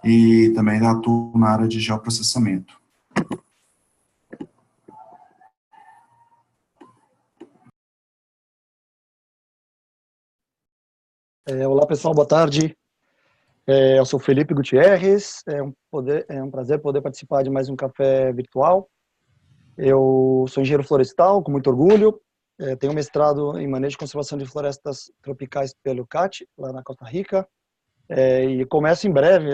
e também atuo na área de geoprocessamento. Olá, pessoal, boa tarde. Eu sou Felipe Gutierrez, é um prazer poder participar de mais um café virtual. Eu sou engenheiro florestal, com muito orgulho, tenho mestrado em manejo e conservação de florestas tropicais pelo CAT, lá na Costa Rica, e começo em breve,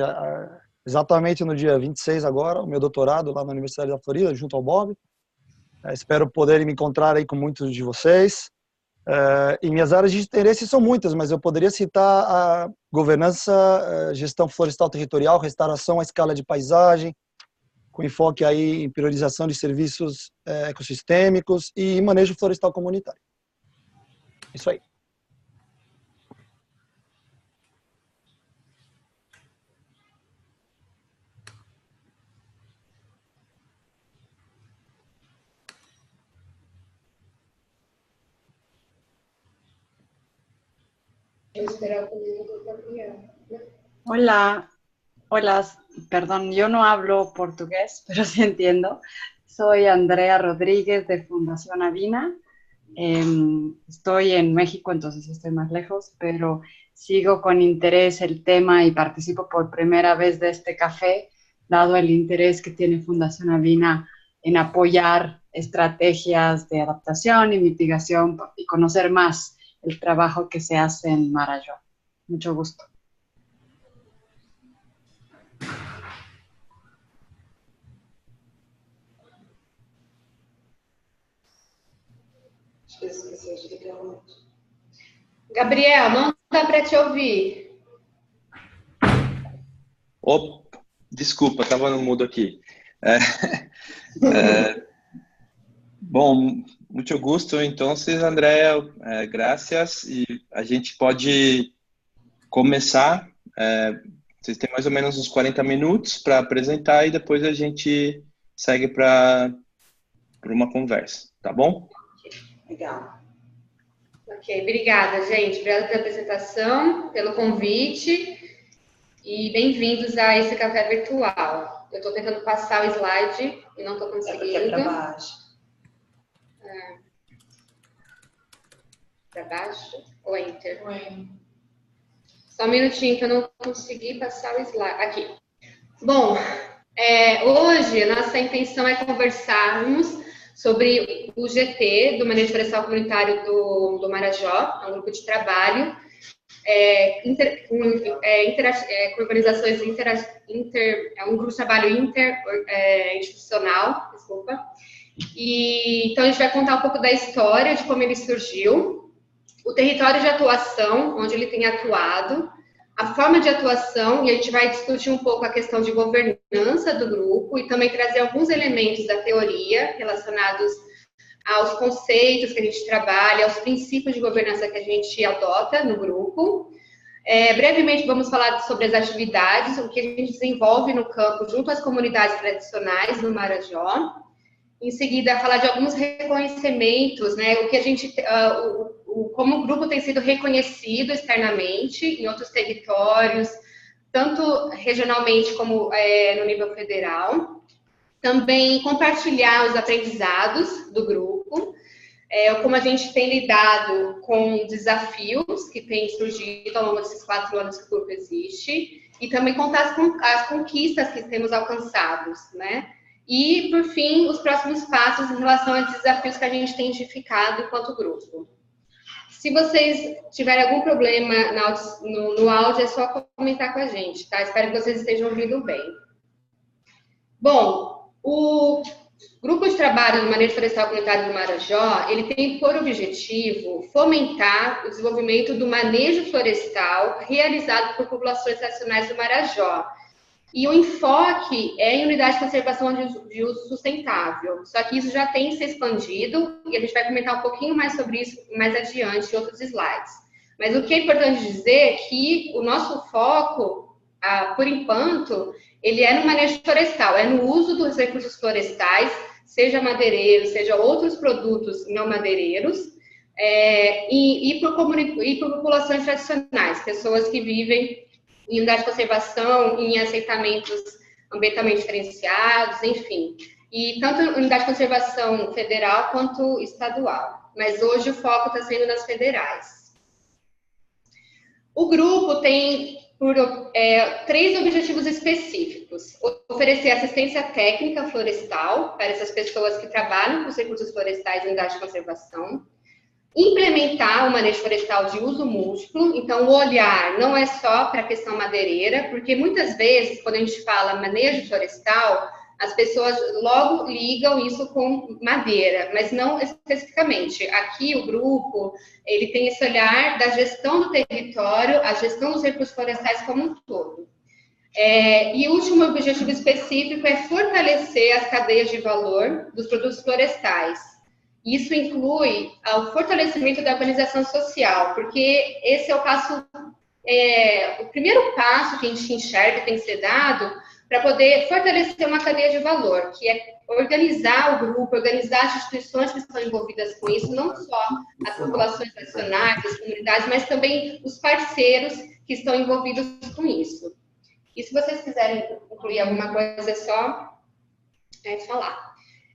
exatamente no dia 26 agora, o meu doutorado lá na Universidade da Florida, junto ao Bob. Espero poder me encontrar aí com muitos de vocês. E minhas áreas de interesse são muitas, mas eu poderia citar a governança, gestão florestal territorial, restauração à escala de paisagem, com enfoque aí em priorização de serviços ecossistêmicos e manejo florestal comunitário. Isso aí. Hola, perdón, yo no hablo portugués, pero sí entiendo. Soy Andrea Rodríguez de Fundación Avina. Estoy en México, entonces estoy más lejos, pero sigo con interés el tema y participo por primera vez de este café, dado el interés que tiene Fundación Avina en apoyar estrategias de adaptación y mitigación y conocer más el trabajo que se hace en Marajó. Mucho gusto. Gabriel, não dá para te ouvir. Desculpa, estava no mudo aqui. Bom, muito gusto, então, Andrea, graças, e a gente pode começar. Vocês têm mais ou menos uns 40 minutos para apresentar e depois a gente segue para uma conversa, tá bom? Legal. Ok, obrigada, gente. Obrigada pela apresentação, pelo convite e bem-vindos a esse café virtual. Eu estou tentando passar o slide e não estou conseguindo. Para baixo. Para baixo ou Enter? Só um minutinho que eu não consegui passar o slide. Aqui. Bom, hoje a nossa intenção é conversarmos sobre o GT, do Manejo Florestal Comunitário do Marajó, é um grupo de trabalho, com organizações é um grupo de trabalho interinstitucional, desculpa. Então, a gente vai contar um pouco da história, de como ele surgiu, o território de atuação, onde ele tem atuado, a forma de atuação, e a gente vai discutir um pouco a questão de governança do grupo e também trazer alguns elementos da teoria relacionados aos conceitos que a gente trabalha, aos princípios de governança que a gente adota no grupo. Brevemente, vamos falar sobre as atividades, o que a gente desenvolve no campo junto às comunidades tradicionais do Marajó. Em seguida, falar de alguns reconhecimentos, né, o que a gente, como o grupo tem sido reconhecido externamente em outros territórios, tanto regionalmente como no nível federal. Também compartilhar os aprendizados do grupo, como a gente tem lidado com desafios que têm surgido ao longo desses 4 anos que o grupo existe, e também contar as conquistas que temos alcançados, né? E, por fim, os próximos passos em relação aos desafios que a gente tem identificado enquanto grupo. Se vocês tiverem algum problema no áudio, é só comentar com a gente, tá? Espero que vocês estejam ouvindo bem. Bom, o Grupo de Trabalho do Manejo Florestal Comunitário do Marajó, ele tem por objetivo fomentar o desenvolvimento do manejo florestal realizado por populações tradicionais do Marajó. E o enfoque é em unidade de conservação de uso sustentável. Só que isso já tem se expandido e a gente vai comentar um pouquinho mais sobre isso mais adiante em outros slides. Mas o que é importante dizer é que o nosso foco, por enquanto, ele é no manejo florestal, é no uso dos recursos florestais, seja madeireiros, seja outros produtos não madeireiros, e por populações tradicionais, pessoas que vivem em unidade de conservação, em assentamentos ambientalmente diferenciados, enfim. E tanto unidade de conservação federal quanto estadual. Mas hoje o foco está sendo nas federais. O grupo tem três objetivos específicos: oferecer assistência técnica florestal para essas pessoas que trabalham com os recursos florestais em unidade de conservação, implementar o manejo florestal de uso múltiplo. Então, o olhar não é só para a questão madeireira, porque muitas vezes, quando a gente fala manejo florestal, as pessoas logo ligam isso com madeira, mas não especificamente. Aqui, o grupo, ele tem esse olhar da gestão do território, a gestão dos recursos florestais como um todo. E o último objetivo específico é fortalecer as cadeias de valor dos produtos florestais. Isso inclui o fortalecimento da organização social, porque esse é o primeiro passo que a gente enxerga que tem que ser dado para poder fortalecer uma cadeia de valor, que é organizar o grupo, organizar as instituições que estão envolvidas com isso, não só as populações nacionais, as comunidades, mas também os parceiros que estão envolvidos com isso. E se vocês quiserem incluir alguma coisa, é só falar.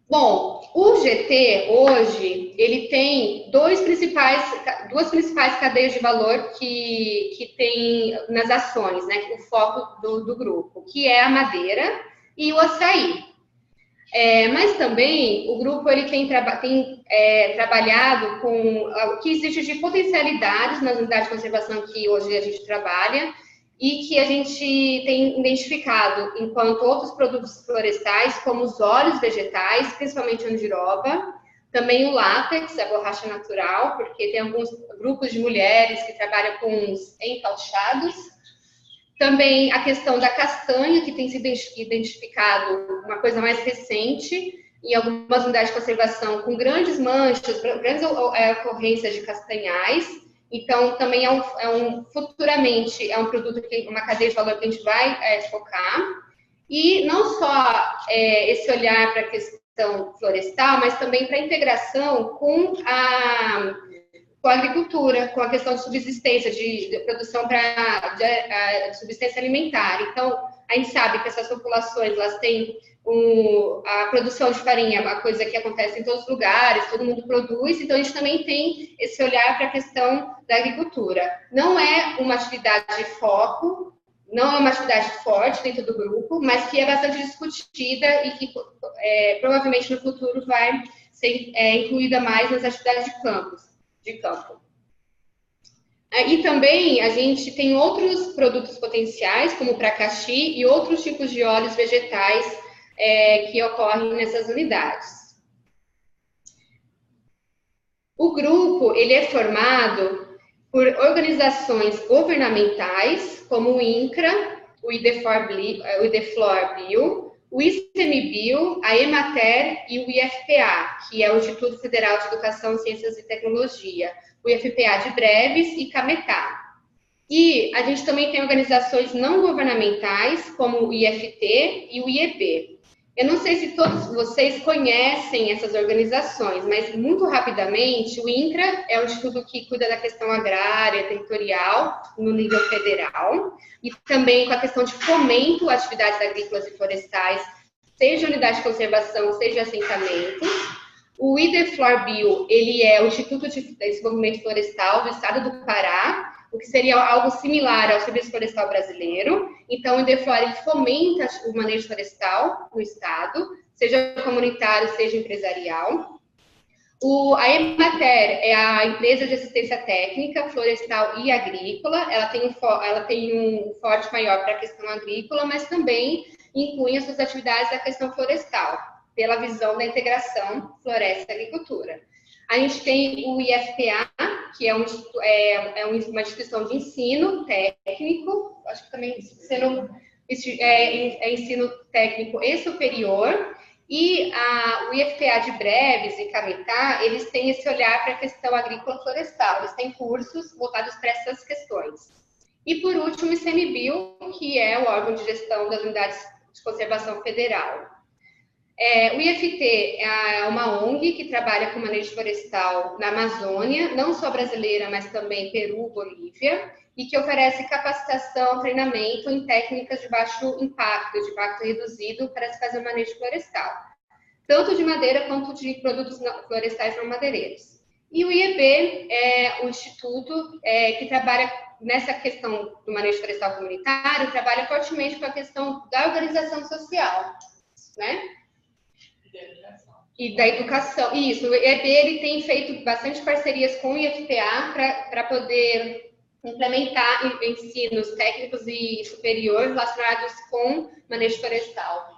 Bom, o GT hoje, ele tem duas principais cadeias de valor que tem nas ações, né, o foco do grupo, que é a madeira e o açaí. Mas também o grupo ele tem trabalhado com o que existe de potencialidades nas unidades de conservação que hoje a gente trabalha, e que a gente tem identificado enquanto outros produtos florestais, como os óleos vegetais, principalmente a andiroba, também o látex, a borracha natural, porque tem alguns grupos de mulheres que trabalham com os entalchados. Também a questão da castanha, que tem sido identificado uma coisa mais recente, em algumas unidades de conservação, com grandes manchas, grandes ocorrências de castanhais. Então, também futuramente é um produto, uma cadeia de valor que a gente vai focar. E não só esse olhar para a questão florestal, mas também para a integração com a agricultura, com a questão de subsistência, de produção de subsistência alimentar. Então, a gente sabe que essas populações, elas têm a produção de farinha, é uma coisa que acontece em todos os lugares, todo mundo produz, então a gente também tem esse olhar para a questão da agricultura. Não é uma atividade de foco, não é uma atividade forte dentro do grupo, mas que é bastante discutida e que provavelmente no futuro vai ser incluída mais nas atividades de campo. E também a gente tem outros produtos potenciais, como o pracaxi e outros tipos de óleos vegetais que ocorrem nessas unidades. O grupo ele é formado por organizações governamentais, como o INCRA, o IDFLOR-Bio, o ICMBio, a EMATER e o IFPA, que é o Instituto Federal de Educação, Ciências e Tecnologia, o IFPA de Breves e CAMETÁ. E a gente também tem organizações não governamentais, como o IFT e o IEP. Eu não sei se todos vocês conhecem essas organizações, mas muito rapidamente, o INCRA é o instituto que cuida da questão agrária, territorial, no nível federal, e também com a questão de fomento a atividades agrícolas e florestais, seja unidade de conservação, seja assentamentos. O IDFLOR-Bio, ele é o Instituto de Desenvolvimento Florestal do Estado do Pará, o que seria algo similar ao Serviço Florestal Brasileiro. Então, o IDFLOR ele fomenta o manejo florestal no Estado, seja comunitário, seja empresarial. A EMATER é a Empresa de Assistência Técnica, Florestal e Agrícola. Ela tem um forte maior para a questão agrícola, mas também inclui as suas atividades da questão florestal, pela visão da integração floresta-agricultura. A gente tem o IFPA, que é uma instituição de ensino técnico, acho que também ensino técnico e superior, e o IFPA de Breves e CAMETÁ, eles têm esse olhar para a questão agrícola florestal, eles têm cursos voltados para essas questões. E, por último, o ICMBio, que é o órgão de gestão das unidades de conservação federal. O IFT é uma ONG que trabalha com manejo florestal na Amazônia, não só brasileira, mas também Peru, Bolívia. e que oferece capacitação, treinamento em técnicas de baixo impacto, de impacto reduzido, para se fazer o manejo florestal, tanto de madeira quanto de produtos florestais não madeireiros. E o IEB é o instituto que trabalha nessa questão do manejo florestal comunitário, trabalha fortemente com a questão da organização social, né? E da educação. Isso, o IEB ele tem feito bastante parcerias com o IFPA para poder implementar ensinos técnicos e superiores relacionados com manejo florestal.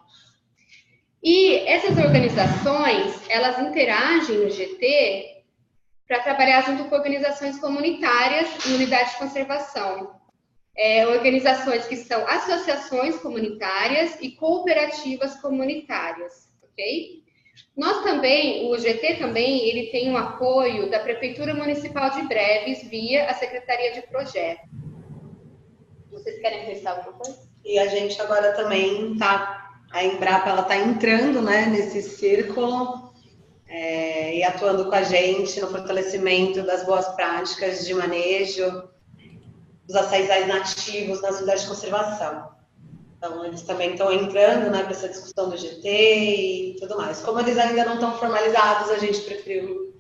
E essas organizações, elas interagem no GT para trabalhar junto com organizações comunitárias e unidades de conservação. Organizações que são associações comunitárias e cooperativas comunitárias, ok? Nós também, o GT também, ele tem um apoio da Prefeitura Municipal de Breves via a Secretaria de Projeto. Vocês querem acrescentar alguma coisa? E a gente agora também a Embrapa, ela está entrando, né, nesse círculo e atuando com a gente no fortalecimento das boas práticas de manejo dos açaizais nativos nas unidades de conservação. Então, eles também estão entrando, né, para essa discussão do GT e tudo mais. Como eles ainda não estão formalizados, a gente preferiu...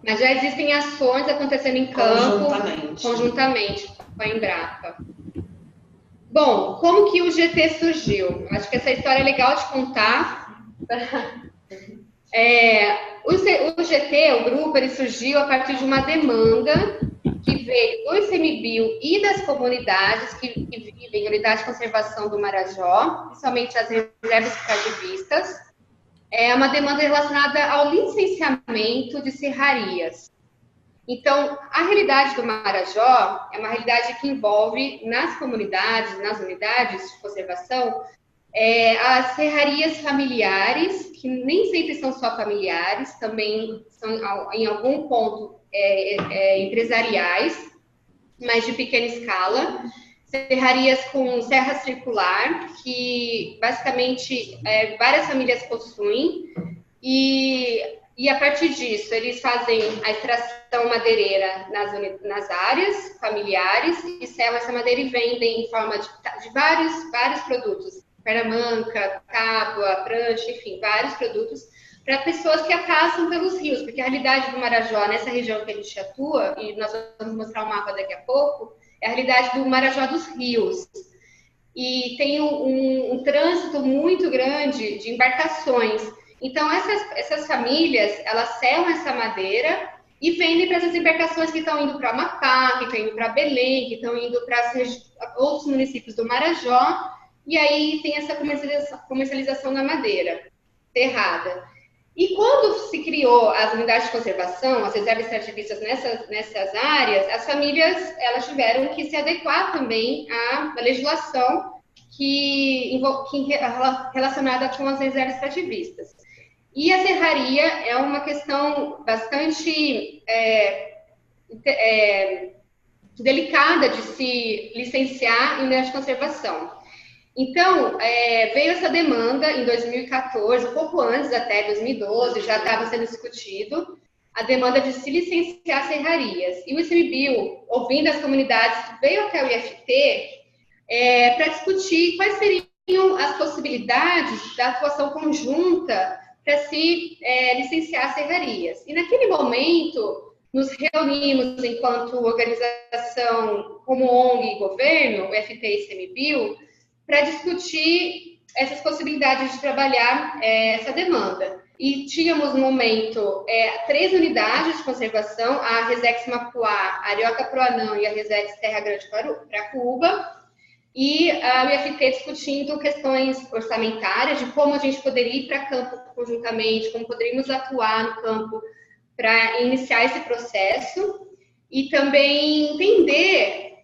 Mas já existem ações acontecendo em campo, conjuntamente com a Embrapa. Bom, como que o GT surgiu? Acho que essa história é legal de contar. O GT, o grupo, ele surgiu a partir de uma demanda que veio do ICMBio e das comunidades que vivem em unidade de conservação do Marajó, principalmente as reservas extrativistas. É uma demanda relacionada ao licenciamento de serrarias. Então, a realidade do Marajó é uma realidade que envolve nas comunidades, nas unidades de conservação, as serrarias familiares, que nem sempre são só familiares, também são, em algum ponto, empresariais, mas de pequena escala, serrarias com serra circular, que basicamente várias famílias possuem, e a partir disso eles fazem a extração madeireira nas áreas familiares e sellam essa madeira e vendem em forma de vários produtos, perna-manca, tábua, prancha, enfim, vários produtos, para pessoas que passam pelos rios, porque a realidade do Marajó, nessa região que a gente atua, e nós vamos mostrar o mapa daqui a pouco, é a realidade do Marajó dos rios. E tem um trânsito muito grande de embarcações. Então, essas famílias, elas sellam essa madeira e vendem para essas embarcações que estão indo para Amapá, que estão indo para Belém, que estão indo para outros municípios do Marajó, e aí tem essa comercialização da madeira serrada. E quando se criou as unidades de conservação, as reservas extrativistas nessas áreas, as famílias elas tiveram que se adequar também à legislação relacionada com as reservas extrativistas. E a serraria é uma questão bastante delicada de se licenciar em unidade de conservação. Então, veio essa demanda em 2014, um pouco antes até 2012, já estava sendo discutido, a demanda de se licenciar serrarias. E o ICMBio, ouvindo as comunidades, veio até o IFT para discutir quais seriam as possibilidades da atuação conjunta para se licenciar serrarias. E naquele momento, nos reunimos enquanto organização, como ONG e governo, o IFT e ICMBio, para discutir essas possibilidades de trabalhar essa demanda. E tínhamos, no momento, 3 unidades de conservação, a Resex Mapuá, a Arioca Proanã e a Resex Terra Grande Caracuba, e o IFT discutindo questões orçamentárias, de como a gente poderia ir para campo conjuntamente, como poderíamos atuar no campo para iniciar esse processo, e também entender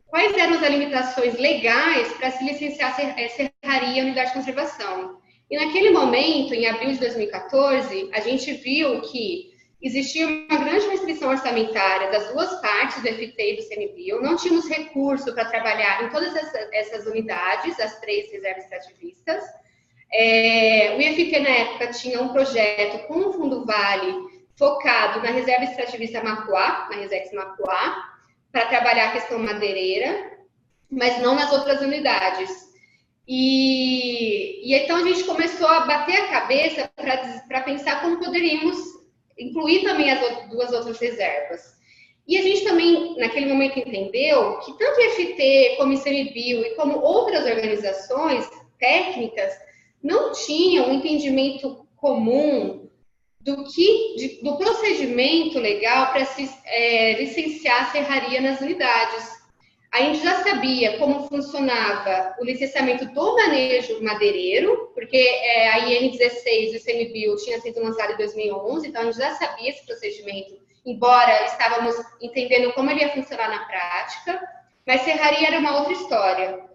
quais eram as limitações legais para se licenciar serraria em unidade de conservação. E naquele momento, em abril de 2014, a gente viu que existia uma grande restrição orçamentária das duas partes, do IFT e do ICMBio, não tínhamos recurso para trabalhar em todas essas unidades, as 3 reservas extrativistas. O IFT, na época, tinha um projeto com o Fundo Vale focado na reserva extrativista Mapuá, na Resex Mapuá, para trabalhar a questão madeireira, mas não nas outras unidades. E então a gente começou a bater a cabeça para pensar como poderíamos incluir também as duas outras reservas. E a gente também, naquele momento, entendeu que tanto o IFT, como o ICMBio e como outras organizações técnicas não tinham um entendimento comum do procedimento legal para se licenciar a serraria nas unidades. A gente já sabia como funcionava o licenciamento do manejo madeireiro, porque a IN16 e o ICMBio tinha sido lançado em 2011, então a gente já sabia esse procedimento, embora estávamos entendendo como ele ia funcionar na prática, mas serraria era uma outra história.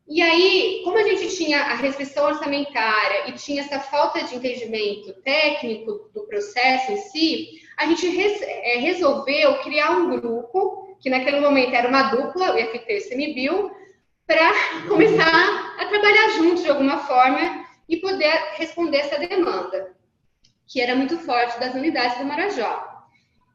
E aí, como a gente tinha a restrição orçamentária e tinha essa falta de entendimento técnico do processo em si, a gente resolveu criar um grupo, que naquele momento era uma dupla, o IFT e o ICMBio, para começar a trabalhar juntos de alguma forma e poder responder essa demanda, que era muito forte das unidades do Marajó.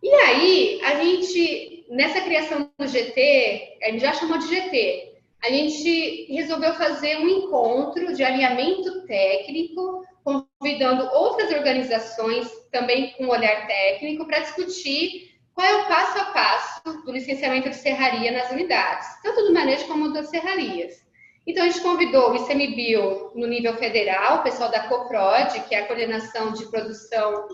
E aí, a gente, nessa criação do GT, a gente já chamou de GT, a gente resolveu fazer um encontro de alinhamento técnico, convidando outras organizações, também com olhar técnico, para discutir qual é o passo a passo do licenciamento de serraria nas unidades, tanto do manejo como das serrarias. Então, a gente convidou o ICMBio no nível federal, o pessoal da COPROD, que é a Coordenação de Produção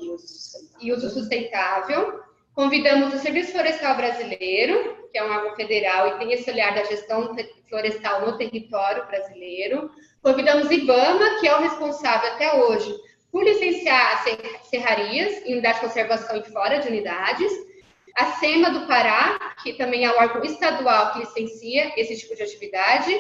e Uso Sustentável. Convidamos o Serviço Florestal Brasileiro, que é um órgão federal e tem esse olhar da gestão florestal no território brasileiro. Convidamos o IBAMA, que é o responsável até hoje por licenciar serrarias em unidade de conservação e fora de unidades. A SEMA do Pará, que também é o órgão estadual que licencia esse tipo de atividade.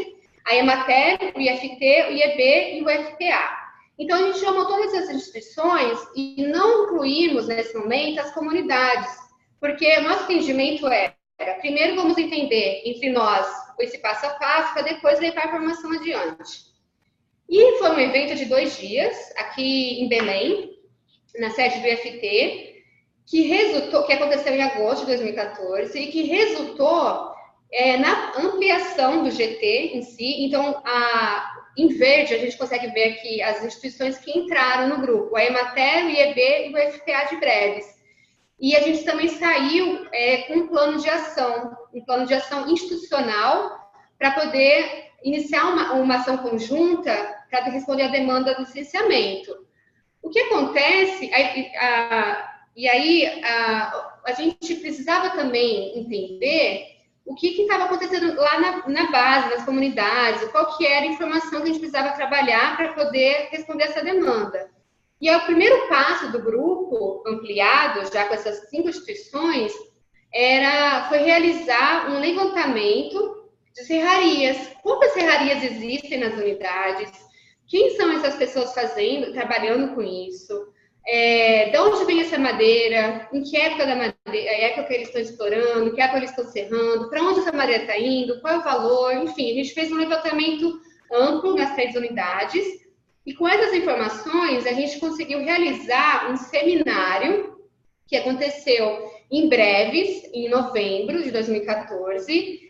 A EMATER, o IFT, o IEB e o FPA. Então, a gente chamou todas essas instituições e não incluímos, nesse momento, as comunidades, porque o nosso entendimento era, primeiro vamos entender entre nós esse passo a passo, para depois levar a informação adiante. E foi um evento de 2 dias, aqui em Belém, na sede do IFT, que aconteceu em agosto de 2014 e que resultou na ampliação do GT em si. Então, em verde, a gente consegue ver aqui as instituições que entraram no grupo, a EMATER, o IEB e o FPA de Breves. E a gente também saiu com um plano de ação institucional, para poder iniciar uma ação conjunta para responder à demanda do licenciamento. O que acontece, a gente precisava também entender o que estava acontecendo lá na base, nas comunidades, qual que era a informação que a gente precisava trabalhar para poder responder essa demanda. E o primeiro passo do grupo ampliado, já com essas 5 instituições, foi realizar um levantamento de serrarias. Quantas serrarias existem nas unidades? Quem são essas pessoas trabalhando com isso? De onde vem essa madeira? Em que época da madeira, época que eles estão explorando? Que época eles estão serrando? Para onde essa madeira está indo? Qual é o valor? Enfim, a gente fez um levantamento amplo nas 3 unidades. E com essas informações, a gente conseguiu realizar um seminário que aconteceu em Breves, em novembro de 2014,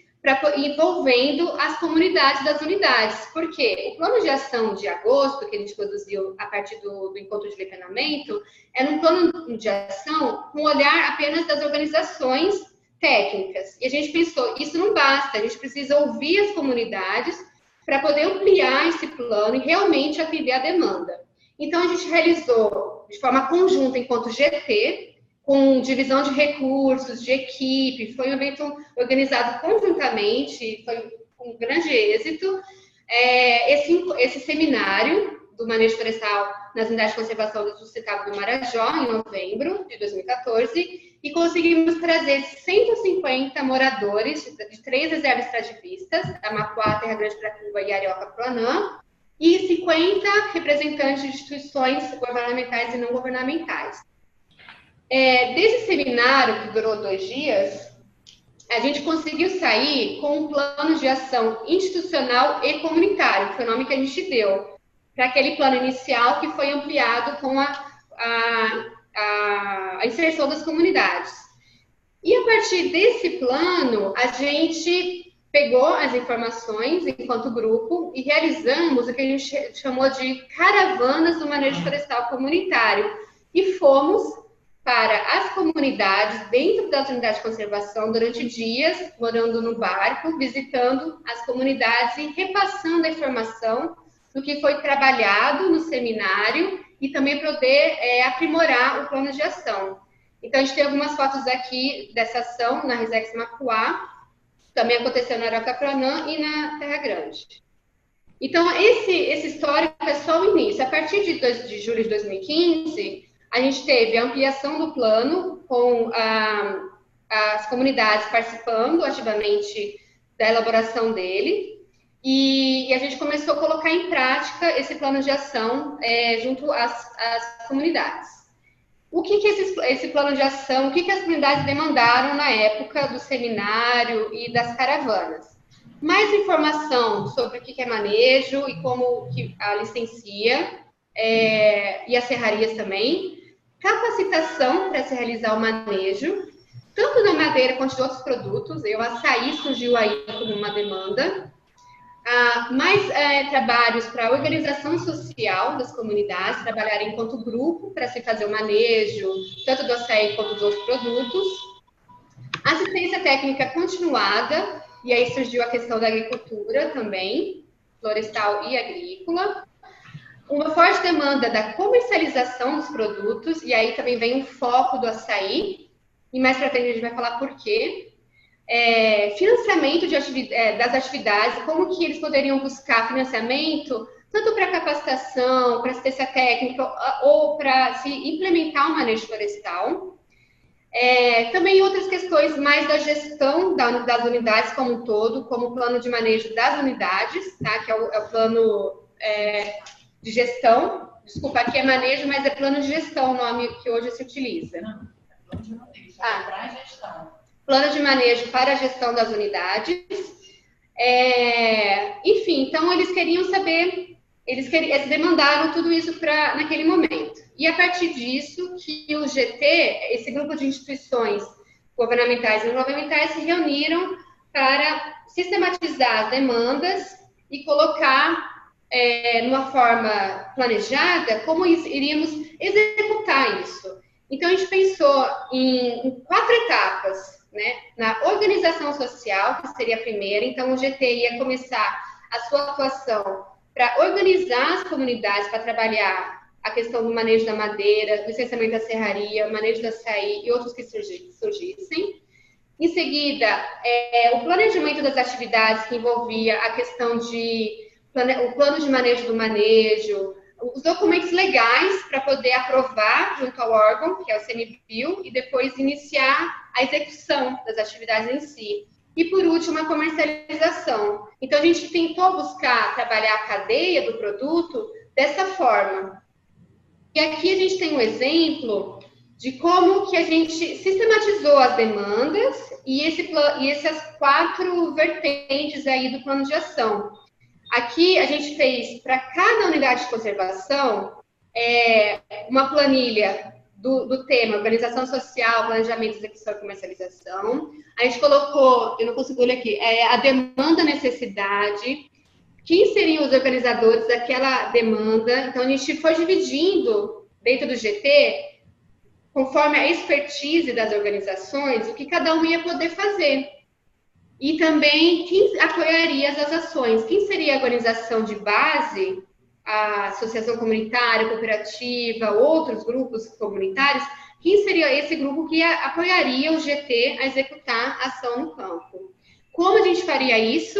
envolvendo as comunidades das unidades. Porque o plano de ação de agosto, que a gente produziu a partir do encontro de levantamento, era um plano de ação com olhar apenas das organizações técnicas. E a gente pensou, isso não basta, a gente precisa ouvir as comunidades para poder ampliar esse plano e realmente atender a demanda. Então, a gente realizou de forma conjunta, enquanto GT, com divisão de recursos, de equipe, foi um evento organizado conjuntamente, foi um grande êxito. Esse seminário do manejo florestal nas unidades de conservação do sustentável do Marajó, em novembro de 2014, e conseguimos trazer 150 moradores de 3 reservas extrativistas, Amapuá, Terra Grande, Cracuva e Arioca-Proanã, e 50 representantes de instituições governamentais e não governamentais. Desse seminário, que durou 2 dias, a gente conseguiu sair com um plano de ação institucional e comunitário, que foi o nome que a gente deu, para aquele plano inicial que foi ampliado com a inserção das comunidades. E a partir desse plano, a gente pegou as informações enquanto grupo e realizamos o que a gente chamou de caravanas do manejo florestal comunitário. E fomos para as comunidades dentro das unidades de conservação durante dias, morando no barco, visitando as comunidades e repassando a informação do que foi trabalhado no seminário e também poder aprimorar o plano de ação. Então, a gente tem algumas fotos aqui dessa ação na Resex Mapuá, também aconteceu na Araucaprunã e na Terra Grande. Então, esse histórico é só o início. A partir de julho de 2015, a gente teve a ampliação do plano, com as comunidades participando ativamente da elaboração dele, e a gente começou a colocar em prática esse plano de ação junto às comunidades. O que esse plano de ação, o que as comunidades demandaram na época do seminário e das caravanas? Mais informação sobre o que é manejo e como que a licencia, e as serrarias também. Capacitação para se realizar o manejo, tanto da madeira quanto de outros produtos. O açaí surgiu aí como uma demanda. Mais trabalhos para a organização social das comunidades, trabalharem enquanto grupo para se fazer o manejo, tanto do açaí quanto dos outros produtos. Assistência técnica continuada, e aí surgiu a questão da agricultura também, florestal e agrícola. Uma forte demanda da comercialização dos produtos, e aí também vem o foco do açaí, e mais para frente a gente vai falar por quê. Financiamento das atividades, como que eles poderiam buscar financiamento, tanto para capacitação, para assistência técnica, ou para se implementar o manejo florestal. Também outras questões mais da gestão das unidades como um todo, como o plano de manejo das unidades, tá? Que é o plano de gestão. Desculpa, aqui é manejo, mas é plano de gestão o nome que hoje se utiliza. Não, é plano de manejo, para a gestão. Plano de manejo para a gestão das unidades. Enfim, então eles queriam saber, eles demandaram tudo isso naquele momento. E a partir disso, que o GT, esse grupo de instituições governamentais e não governamentais, se reuniram para sistematizar as demandas e colocar numa forma planejada como iríamos executar isso. Então, a gente pensou em 4 etapas. Né? Na organização social, que seria a primeira, então o GT ia começar a sua atuação para organizar as comunidades para trabalhar a questão do manejo da madeira, licenciamento da serraria, manejo do açaí e outros que surgissem. Em seguida, o planejamento das atividades, que envolvia a questão o plano de manejo do manejo, os documentos legais para poder aprovar junto ao órgão, que é o CMBio, e depois iniciar a execução das atividades em si. E, por último, a comercialização. Então, a gente tentou buscar trabalhar a cadeia do produto dessa forma. E aqui a gente tem um exemplo de como que a gente sistematizou as demandas e essas 4 vertentes aí do plano de ação. Aqui a gente fez para cada unidade de conservação uma planilha do tema organização social, planejamento, execução e comercialização. A gente colocou, eu não consigo ler aqui, a demanda, necessidade, quem seriam os organizadores daquela demanda. Então a gente foi dividindo dentro do GT, conforme a expertise das organizações, o que cada um ia poder fazer. E também quem apoiaria as ações, quem seria a organização de base, a associação comunitária, cooperativa, outros grupos comunitários, quem seria esse grupo que apoiaria o GT a executar a ação no campo. Como a gente faria isso,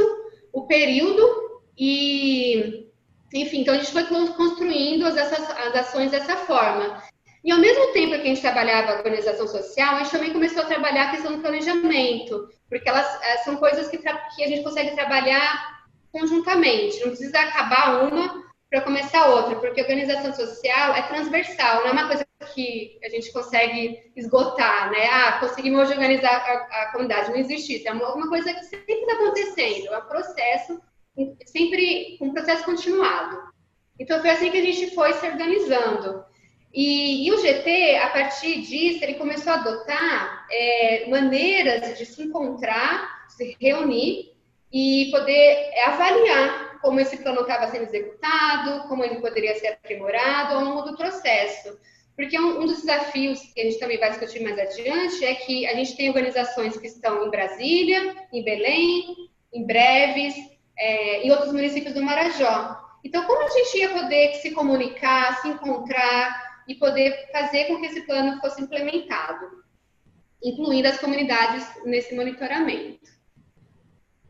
o período e, enfim, então a gente foi construindo as ações dessa forma. E ao mesmo tempo que a gente trabalhava a organização social, a gente também começou a trabalhar a questão do planejamento, porque elas são coisas que a gente consegue trabalhar conjuntamente, não precisa acabar uma para começar outra, porque a organização social é transversal, não é uma coisa que a gente consegue esgotar, né? Conseguimos hoje organizar a comunidade, não existe isso, é uma coisa que sempre está acontecendo, é um processo, sempre um processo continuado. Então foi assim que a gente foi se organizando. E o GT, a partir disso, ele começou a adotar maneiras de se encontrar, se reunir e poder avaliar como esse plano estava sendo executado, como ele poderia ser aprimorado ao longo do processo. Porque um dos desafios que a gente também vai discutir mais adiante é que a gente tem organizações que estão em Brasília, em Belém, em Breves, em outros municípios do Marajó. Então, como a gente ia poder se comunicar, se encontrar e poder fazer com que esse plano fosse implementado, incluindo as comunidades nesse monitoramento?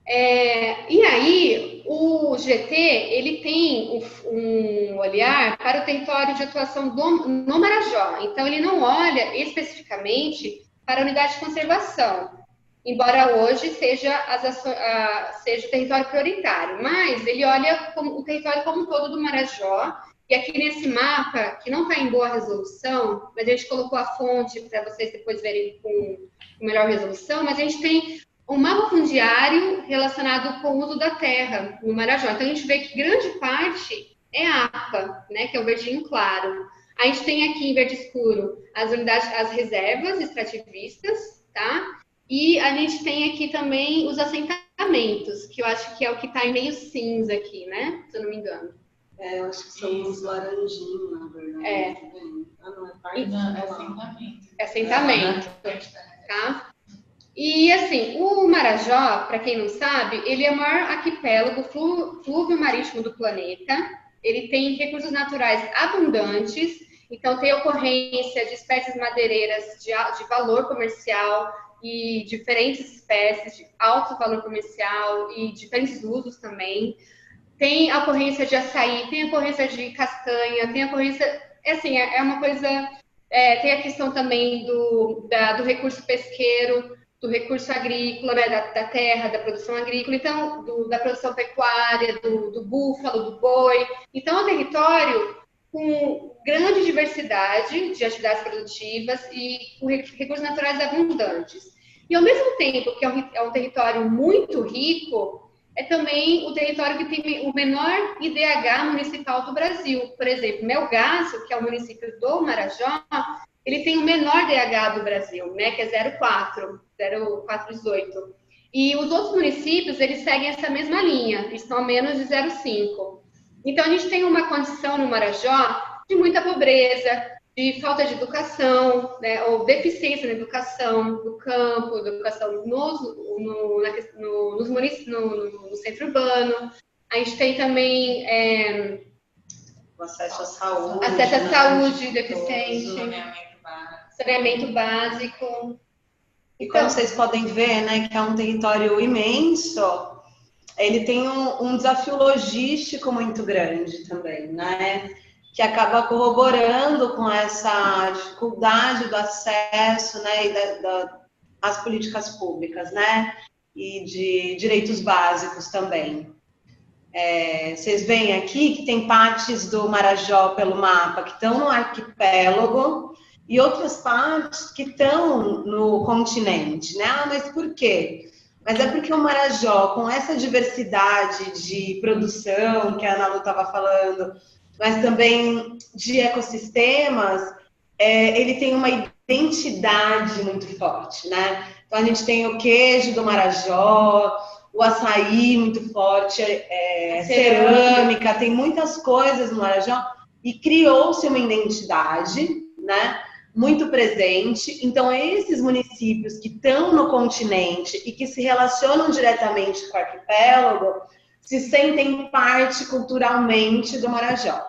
E aí, o GT, ele tem um olhar para o território de atuação no Marajó. Então, ele não olha especificamente para a unidade de conservação, embora hoje seja o território prioritário, mas ele olha o território como um todo do Marajó. E aqui nesse mapa, que não está em boa resolução, mas a gente colocou a fonte para vocês depois verem com melhor resolução, mas a gente tem um mapa fundiário relacionado com o uso da terra no Marajó. Então, a gente vê que grande parte é APA, né, que é o verdinho claro. A gente tem aqui em verde escuro as reservas extrativistas, tá? E a gente tem aqui também os assentamentos, que eu acho que é o que está em meio cinza aqui, né? Se eu não me engano. Eu acho que são os laranjinhos, na verdade. Não é parte Não, é assentamento. É assentamento, tá? E, assim, o Marajó, para quem não sabe, ele é o maior arquipélago flúvio marítimo do planeta. Ele tem recursos naturais abundantes, então tem ocorrência de espécies madeireiras de valor comercial e diferentes espécies de alto valor comercial e diferentes usos também. Tem a ocorrência de açaí, tem a ocorrência de castanha, tem a ocorrência... Assim, é uma coisa... tem a questão também do recurso pesqueiro, do recurso agrícola, né, da terra, da produção agrícola, então, da produção pecuária, do búfalo, do boi. Então, é um território com grande diversidade de atividades produtivas e com recursos naturais abundantes. E, ao mesmo tempo que é um território muito rico, é também o território que tem o menor IDH municipal do Brasil. Por exemplo, Melgaço, que é o município do Marajó, ele tem o menor DH do Brasil, né, que é 0,418. E os outros municípios, eles seguem essa mesma linha, estão a menos de 0,5. Então, a gente tem uma condição no Marajó de muita pobreza, de falta de educação, né, ou deficiência na educação do campo, educação no centro urbano. A gente tem também o acesso à saúde. Acesso à saúde deficiente. Saneamento básico. E como vocês podem ver, né, que é um território imenso, ele tem um desafio logístico muito grande também, né, que acaba corroborando com essa dificuldade do acesso, né, e às políticas públicas, né, e de direitos básicos também. Vocês veem aqui que tem partes do Marajó pelo mapa que estão no arquipélago, e outras partes que estão no continente, né? Mas por quê? Mas é porque o Marajó, com essa diversidade de produção que a Ana Lu estava falando, mas também de ecossistemas, ele tem uma identidade muito forte, né? Então, a gente tem o queijo do Marajó, o açaí muito forte, cerâmica, tem muitas coisas no Marajó, e criou-se uma identidade, né? Muito presente. Então, esses municípios que estão no continente e que se relacionam diretamente com o arquipélago se sentem parte culturalmente do Marajó.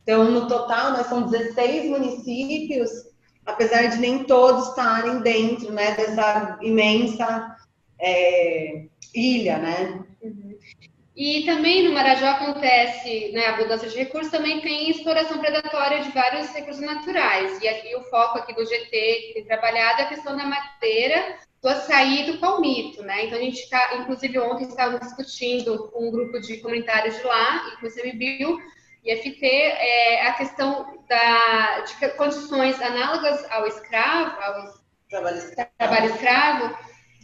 Então, no total, nós somos 16 municípios, apesar de nem todos estarem dentro, né, dessa imensa ilha, né? Uhum. E também no Marajó acontece, né, a abundância de recursos, também tem exploração predatória de vários recursos naturais. E aqui o foco aqui do GT que tem trabalhado é a questão da madeira, do açaí e do palmito, né? Então a gente está, inclusive ontem estávamos discutindo com um grupo de comunitários de lá, e com o CMBio e FT, a questão de condições análogas ao trabalho escravo,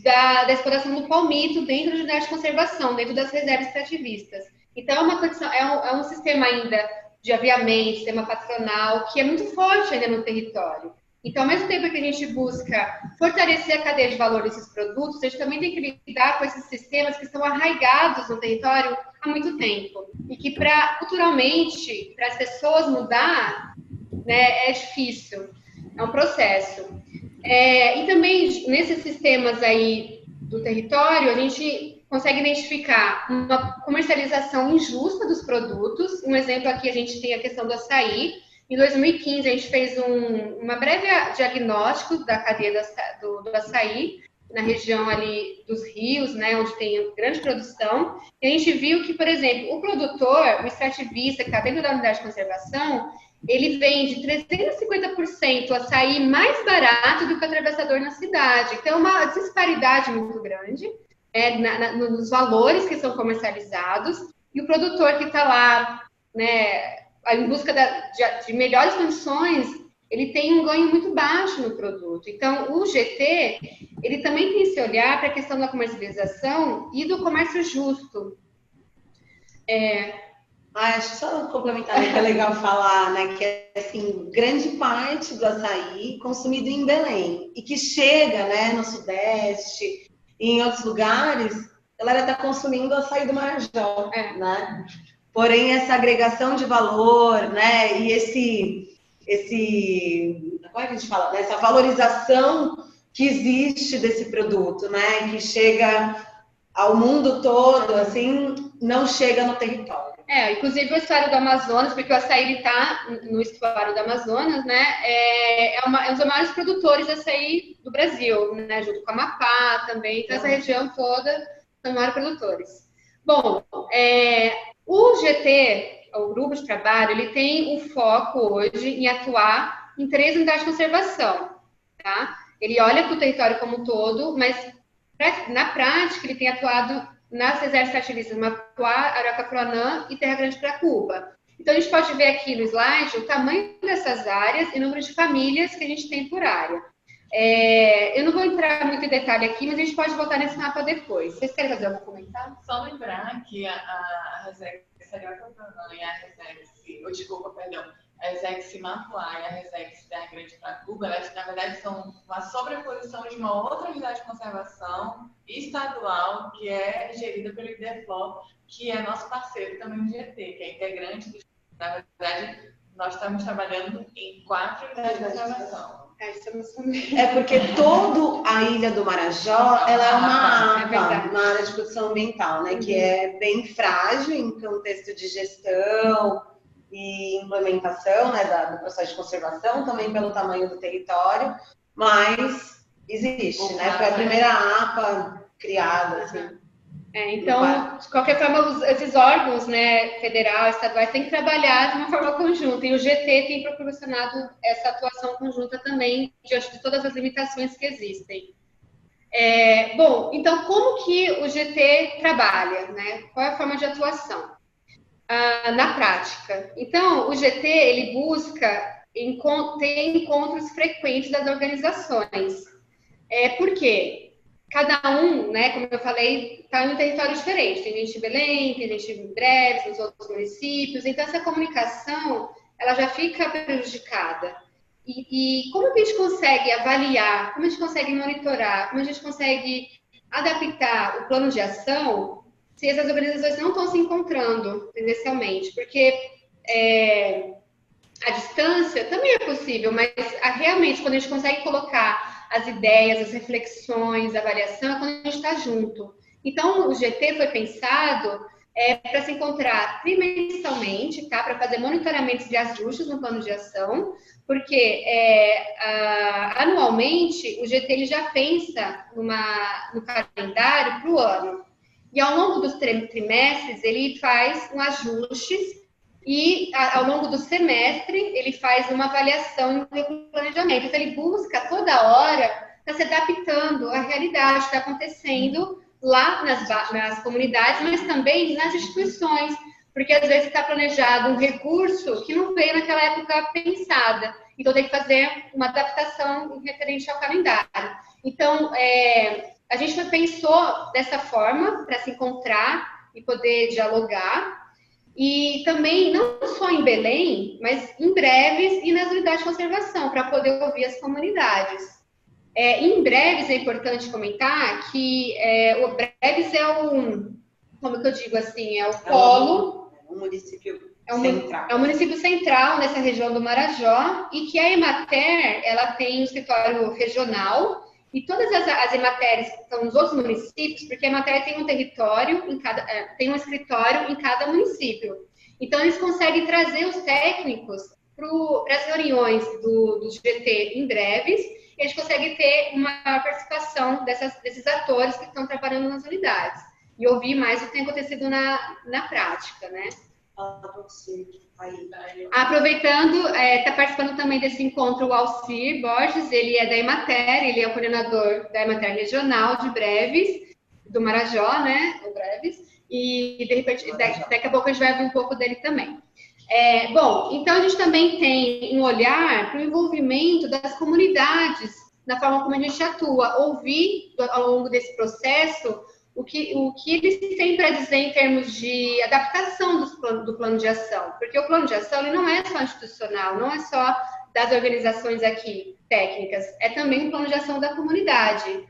da exploração do palmito dentro de unidades de conservação, dentro das reservas extrativistas. Então, é um sistema ainda de aviamento, sistema patronal, que é muito forte ainda no território. Então, ao mesmo tempo que a gente busca fortalecer a cadeia de valor desses produtos, a gente também tem que lidar com esses sistemas que estão arraigados no território há muito tempo. E que, culturalmente, para as pessoas mudar, né, é difícil. É um processo. E também, nesses sistemas aí do território, a gente consegue identificar uma comercialização injusta dos produtos. Um exemplo aqui, a gente tem a questão do açaí. Em 2015, a gente fez uma breve diagnóstico da cadeia do açaí, na região ali dos rios, né, onde tem grande produção. E a gente viu que, por exemplo, o produtor, o extrativista, que está dentro da unidade de conservação, ele vende 350% açaí mais barato do que o atravessador na cidade. Então, é uma disparidade muito grande nos valores que são comercializados. E o produtor que está lá, né, em busca de melhores condições, ele tem um ganho muito baixo no produto. Então, o GT, ele também tem esse olhar para a questão da comercialização e do comércio justo. Acho que só complementar, que é legal falar, né, que é, assim, grande parte do açaí consumido em Belém e que chega, né, no Sudeste e em outros lugares, a galera está consumindo açaí do Marajó, né? Porém, essa agregação de valor, né, e como é que a gente fala? Essa valorização que existe desse produto, né, que chega ao mundo todo, assim, não chega no território. Inclusive o estuário do Amazonas, porque o açaí está no estuário do Amazonas, né, é um dos maiores produtores de açaí do Brasil, né, junto com a Amapá também, então essa região toda são os maiores produtores. Bom, o GT, o Grupo de Trabalho, ele tem o foco hoje em atuar em 3 unidades de conservação, tá? Ele olha para o território como um todo, mas na prática ele tem atuado nas reservas fertilizantes Mapuá, Araucapuanã e Terra Grande Cracuba. Então, a gente pode ver aqui no slide o tamanho dessas áreas e o número de famílias que a gente tem por área. Eu não vou entrar muito em detalhe aqui, mas a gente pode voltar nesse mapa depois. Vocês querem fazer algum comentário? Só lembrar que a Resex Araucapuanã e a Resex Mapuá e a Resex Terra Grande Cracuba, elas, na verdade, são uma sobreposição de uma outra unidade de conservação estadual, que é gerida pelo IDEFLOR, que é nosso parceiro também do GT, que é integrante do... Na verdade, nós estamos trabalhando em 4 unidades de conservação. Porque toda a Ilha do Marajó, ela é uma APA, uma área de produção ambiental, né, que é bem frágil em contexto de gestão e implementação, né, do processo de conservação, também pelo tamanho do território, mas existe, né? Foi a primeira APA criada, assim. Então, de qualquer forma, esses órgãos, né, federal, estaduais, têm que trabalhar de uma forma conjunta, e o GT tem proporcionado essa atuação conjunta também, diante de todas as limitações que existem. Bom, então, como que o GT trabalha, né? Qual é a forma de atuação? Na prática. Então, o GT, ele busca ter encontros frequentes das organizações. Por quê? Cada um, né, como eu falei, está em um território diferente. Tem gente em Belém, tem gente em Breves, nos outros municípios. Então, essa comunicação, ela já fica prejudicada. E como que a gente consegue avaliar, como a gente consegue monitorar, como a gente consegue adaptar o plano de ação se essas organizações não estão se encontrando presencialmente? Porque a distância também é possível, mas realmente, quando a gente consegue colocar as ideias, as reflexões, a avaliação, é quando a gente está junto. Então, o GT foi pensado para se encontrar trimestralmente, tá? Para fazer monitoramentos de ajustes no plano de ação, porque anualmente o GT ele já pensa no calendário para o ano. E ao longo dos trimestres, ele faz um ajuste e, ao longo do semestre, ele faz uma avaliação do planejamento. Então, ele busca, toda hora, estar se adaptando à realidade que está acontecendo lá nas comunidades, mas também nas instituições, porque, às vezes, está planejado um recurso que não veio naquela época pensada. Então, tem que fazer uma adaptação referente ao calendário. Então, a gente pensou dessa forma, para se encontrar e poder dialogar. e também não só em Belém, mas em Breves e nas unidades de conservação, para poder ouvir as comunidades. Em Breves é importante comentar que o Breves como que eu digo assim, é o polo... É um município central. É um município central nessa região do Marajó, e que a Emater, ela tem um escritório regional, e todas as Emateres que estão nos outros municípios, porque a Emater tem um território, tem um escritório em cada município. Então, eles conseguem trazer os técnicos para as reuniões do GT em Breves, e a gente consegue ter uma participação desses atores que estão trabalhando nas unidades, e ouvir mais o que tem acontecido na prática, né? Aproveitando, está participando também desse encontro o Alcir Borges, ele é da Emater, ele é o coordenador da Emater Regional de Breves, do Marajó, né, o Breves, e de repente, daqui a pouco a gente vai ouvir um pouco dele também. Bom, então a gente também tem um olhar para o envolvimento das comunidades, na forma como a gente atua, ouvir ao longo desse processo o que eles têm para dizer em termos de adaptação do plano de ação, porque o plano de ação ele não é só institucional, não é só das organizações aqui técnicas, é também um plano de ação da comunidade,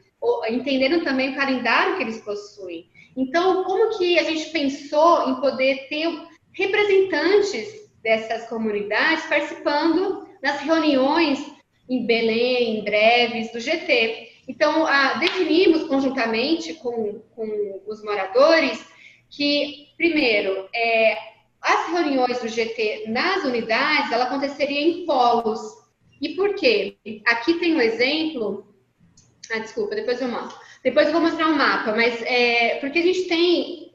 entendendo também o calendário que eles possuem. Então, como que a gente pensou em poder ter representantes dessas comunidades participando das reuniões em Belém, em Breves, do GT? Então, definimos conjuntamente com os moradores que, primeiro, as reuniões do GT nas unidades, ela aconteceria em polos. E por quê? Aqui tem um exemplo... desculpa, depois eu mostro. Depois eu vou mostrar um mapa, mas porque a gente tem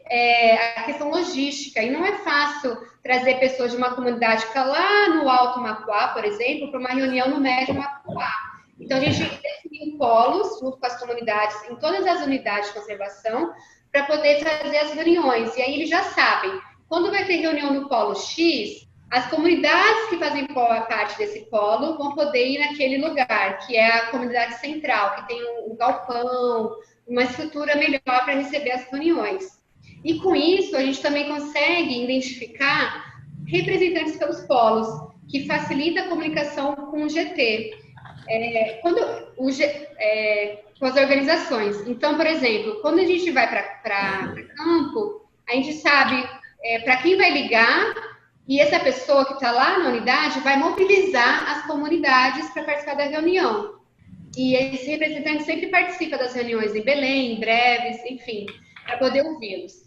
a questão logística, e não é fácil trazer pessoas de uma comunidade que está lá no Alto Macuá, por exemplo, para uma reunião no Médio Macuá. Então, a gente definiu polos, junto com as comunidades, em todas as unidades de conservação, para poder fazer as reuniões. E aí eles já sabem, quando vai ter reunião no polo X, as comunidades que fazem parte desse polo vão poder ir naquele lugar, que é a comunidade central, que tem um galpão, uma estrutura melhor para receber as reuniões. E com isso, a gente também consegue identificar representantes pelos polos, que facilita a comunicação com o GT. Com as organizações. Então, por exemplo, quando a gente vai para campo, a gente sabe para quem vai ligar, e essa pessoa que está lá na unidade vai mobilizar as comunidades para participar da reunião. E esse representante sempre participa das reuniões em Belém, em Breves, enfim, para poder ouvi-los.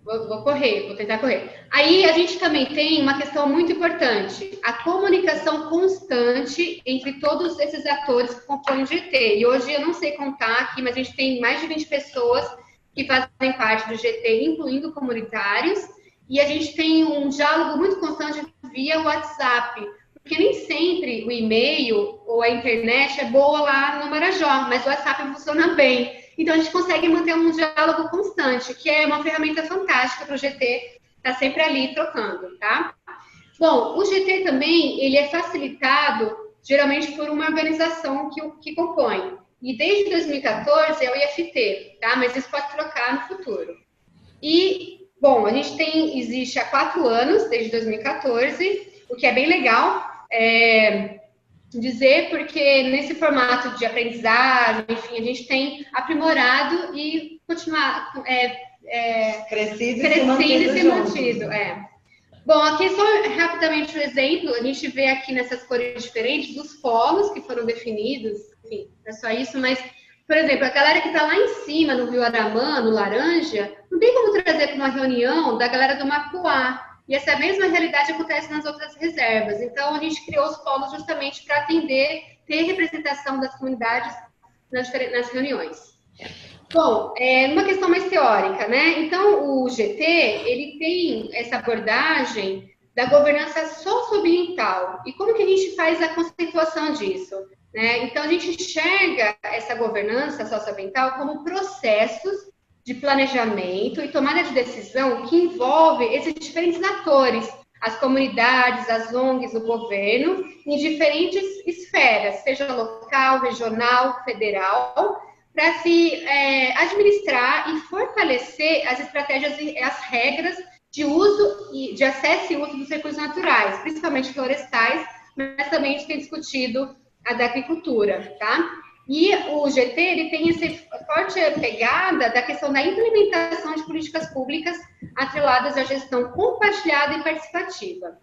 Vou tentar correr. Aí a gente também tem uma questão muito importante, a comunicação constante entre todos esses atores que compõem o GT. E hoje eu não sei contar aqui, mas a gente tem mais de 20 pessoas que fazem parte do GT, incluindo comunitários, e a gente tem um diálogo muito constante via WhatsApp, porque nem sempre o e-mail ou a internet é boa lá no Marajó, mas o WhatsApp funciona bem. Então, a gente consegue manter um diálogo constante, que é uma ferramenta fantástica para o GT estar sempre ali trocando, tá? Bom, o GT também, ele é facilitado, geralmente, por uma organização que compõe. E desde 2014 é o IFT, tá? Mas isso pode trocar no futuro. E, bom, a gente existe há 4 anos, desde 2014, o que é bem legal, dizer, porque nesse formato de aprendizagem, enfim, a gente tem aprimorado e continuar crescido e se mantido. Bom, aqui só rapidamente um exemplo, a gente vê aqui nessas cores diferentes dos polos que foram definidos, enfim, não é só isso, mas, por exemplo, a galera que está lá em cima, no Rio Aramã, no Laranja, não tem como trazer para uma reunião da galera do Macuá. E essa mesma realidade acontece nas outras reservas. Então, a gente criou os polos justamente para ter representação das comunidades nas reuniões. Bom, uma questão mais teórica, né? Então, o GT, ele tem essa abordagem da governança socioambiental. E como que a gente faz a conceituação disso? Né? Então, a gente enxerga essa governança socioambiental como processos de planejamento e tomada de decisão que envolve esses diferentes atores, as comunidades, as ONGs, o governo, em diferentes esferas, seja local, regional, federal, para se administrar e fortalecer as estratégias e as regras de uso e de acesso e uso dos recursos naturais, principalmente florestais, mas também a gente tem discutido a da agricultura, tá? E o GT, ele tem essa forte pegada da questão da implementação de políticas públicas atreladas à gestão compartilhada e participativa.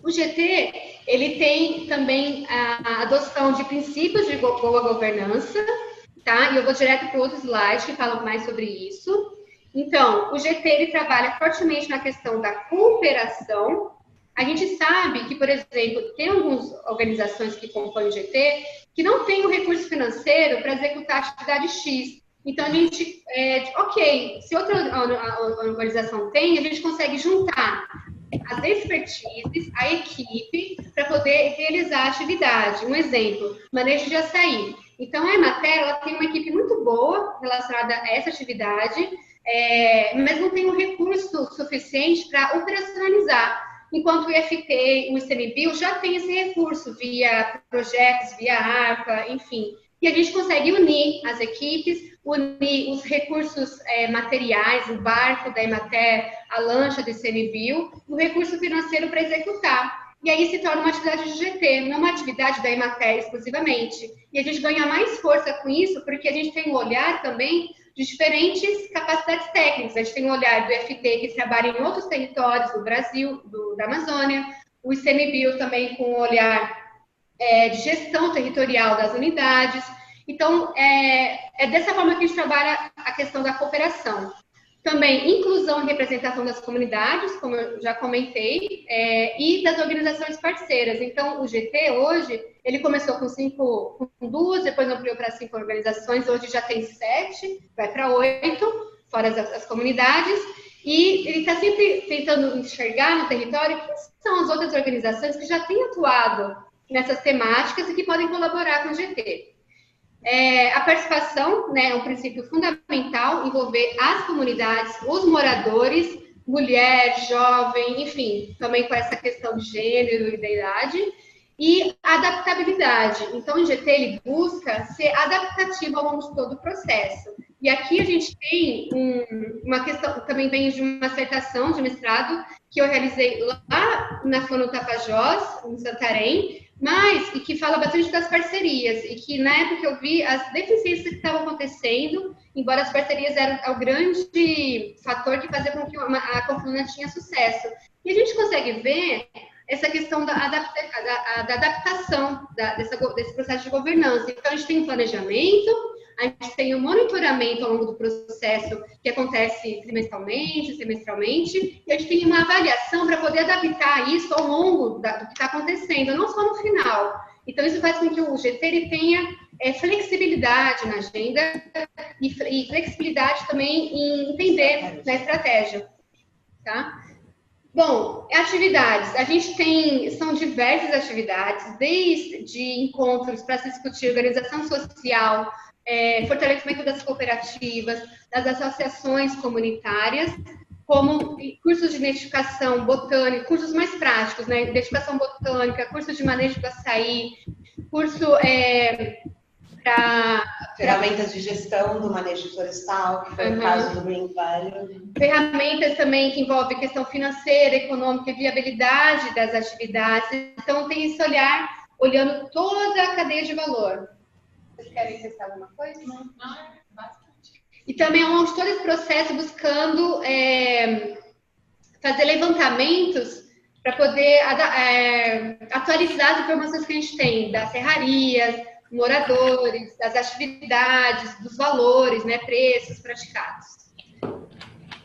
O GT, ele tem também a adoção de princípios de boa governança, tá? E eu vou direto para o outro slide que fala mais sobre isso. Então, o GT, ele trabalha fortemente na questão da cooperação. A gente sabe que, por exemplo, tem algumas organizações que compõem o GT que não têm o recurso financeiro para executar a atividade X. Então, a gente, ok, se outra organização tem, a gente consegue juntar as expertises, a equipe, para poder realizar a atividade. Um exemplo, manejo de açaí. Então, a Emater, ela tem uma equipe muito boa relacionada a essa atividade, mas não tem um recurso suficiente para operacionalizar. Enquanto o IFT e o ICMBio já tem esse recurso via projetos, via ARPA, enfim. E a gente consegue unir as equipes, unir os recursos materiais, o barco da Emater, a lancha do ICMBio, o recurso financeiro para executar. E aí se torna uma atividade de GT, não uma atividade da Emater exclusivamente. E a gente ganha mais força com isso, porque a gente tem um olhar também de diferentes capacidades técnicas. A gente tem um olhar do IFT que trabalha em outros territórios do Brasil, da Amazônia, o ICMBio também com um olhar de gestão territorial das unidades. Então, é dessa forma que a gente trabalha a questão da cooperação. Também inclusão e representação das comunidades, como eu já comentei, e das organizações parceiras. Então, o GT hoje, ele começou com 2, depois ampliou para 5 organizações, hoje já tem 7, vai para 8, fora as comunidades, e ele está sempre tentando enxergar no território quem são as outras organizações que já têm atuado nessas temáticas e que podem colaborar com o GT. A participação, né, é um princípio fundamental, envolver as comunidades, os moradores, mulher, jovem, enfim, também com essa questão de gênero e da idade, e adaptabilidade. Então, o GT ele busca ser adaptativo ao longo de todo o processo. E aqui a gente tem uma questão, também vem de uma dissertação de mestrado que eu realizei lá na FUNO Tapajós, em Santarém, e que fala bastante das parcerias, e que na época eu vi as deficiências que estavam acontecendo, embora as parcerias eram o grande fator que fazia com que a Confluna tinha sucesso. E a gente consegue ver essa questão da adaptação desse processo de governança. Então, a gente tem um planejamento, a gente tem um monitoramento ao longo do processo que acontece trimestralmente, semestralmente, e a gente tem uma avaliação para poder adaptar isso ao longo do que está acontecendo, não só no final. Então, isso faz com que o GT ele tenha flexibilidade na agenda e flexibilidade também em entender na estratégia, tá? Bom, atividades. A gente são diversas atividades, desde encontros para se discutir organização social, fortalecimento das cooperativas, das associações comunitárias, como cursos de identificação botânica, cursos mais práticos, né? Identificação botânica, curso de manejo do açaí, curso para ferramentas de gestão do manejo florestal, que foi o caso do Green Valley. Ferramentas também que envolvem questão financeira, econômica e viabilidade das atividades. Então, tem esse olhar, olhando toda a cadeia de valor. Vocês querem testar alguma coisa? Não, bastante. E também, ao longo de todo esse processo, buscando fazer levantamentos para poder atualizar as informações que a gente tem das serrarias, moradores, das atividades, dos valores, né, preços praticados.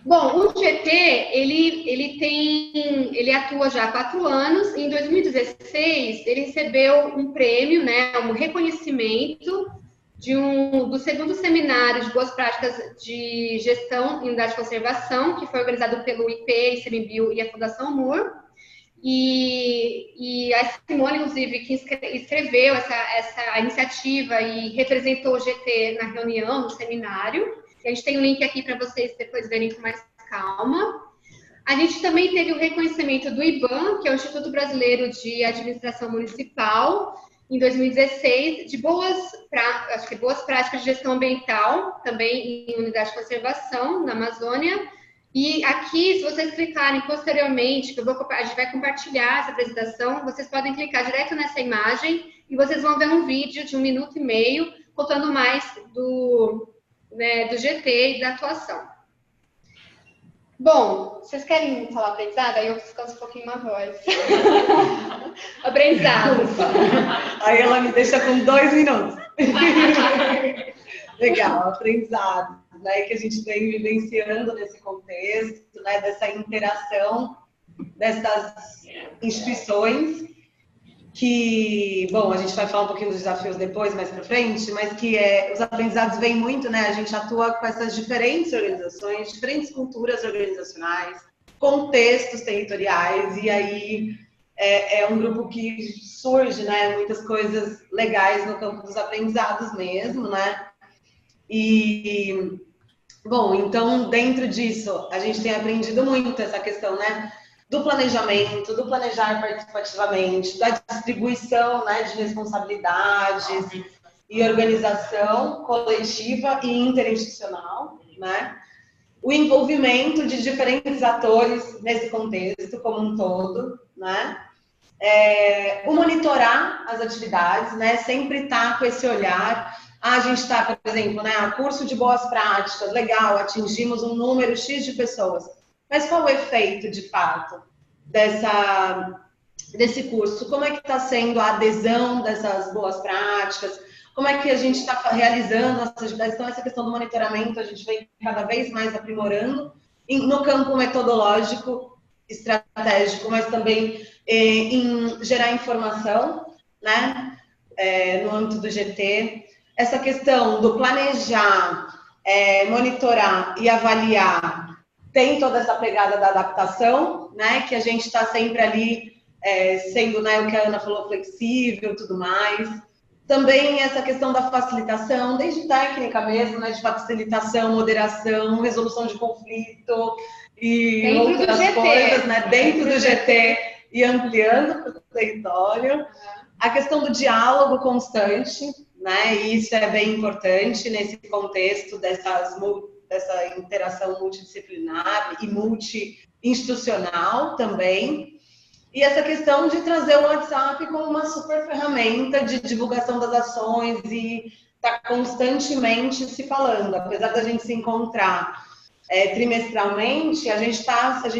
Bom, o GT, ele atua já há 4 anos, e em 2016 ele recebeu um prêmio, né, um reconhecimento do 2º seminário de boas práticas de gestão em unidade de conservação, que foi organizado pelo IP, ICMBio e a Fundação MUR. E a Simone, inclusive, que escreveu essa iniciativa e representou o GT na reunião, no seminário. A gente tem um link aqui para vocês depois verem com mais calma. A gente também teve o reconhecimento do IBAM, que é o Instituto Brasileiro de Administração Municipal, em 2016, de boas práticas de gestão ambiental, também em unidade de conservação, na Amazônia. E aqui, se vocês clicarem posteriormente, que a gente vai compartilhar essa apresentação, vocês podem clicar direto nessa imagem e vocês vão ver um vídeo de 1,5 minutos contando mais do GT e da atuação. Bom, vocês querem falar aprendizado? Aí eu descanso um pouquinho na voz. Aprendizado. Aí ela me deixa com 2 minutos. Legal, aprendizado, né, que a gente vem vivenciando nesse contexto, né, dessa interação dessas instituições que, bom, a gente vai falar um pouquinho dos desafios depois, mais para frente, mas que os aprendizados vêm muito, né, a gente atua com essas diferentes organizações, diferentes culturas organizacionais, contextos territoriais, e aí é um grupo que surge, né, muitas coisas legais no campo dos aprendizados mesmo, né, e, bom, então, dentro disso, a gente tem aprendido muito essa questão, né, do planejamento, do planejar participativamente, da distribuição, né, de responsabilidades e organização coletiva e interinstitucional, né, o envolvimento de diferentes atores nesse contexto como um todo, né, o monitorar as atividades, né, sempre estar com esse olhar. A gente está, por exemplo, né, curso de boas práticas, legal, atingimos um número X de pessoas. Mas qual o efeito, de fato, desse curso? Como é que está sendo a adesão dessas boas práticas? Como é que a gente está realizando essas atividades? Então, essa questão do monitoramento, a gente vem cada vez mais aprimorando no campo metodológico, estratégico, mas também em gerar informação, né, no âmbito do GT. Essa questão do planejar, monitorar e avaliar tem toda essa pegada da adaptação, né? Que a gente está sempre ali sendo, né, o que a Ana falou, flexível, tudo mais. Também essa questão da facilitação, desde técnica mesmo, né? De facilitação, moderação, resolução de conflito e dentro outras coisas, né? Dentro do GT e ampliando para o território. A questão do diálogo constante, né? E isso é bem importante nesse contexto dessa interação multidisciplinar e multi-institucional também. E essa questão de trazer o WhatsApp como uma super ferramenta de divulgação das ações e estar constantemente se falando. Apesar da gente se encontrar trimestralmente, a gente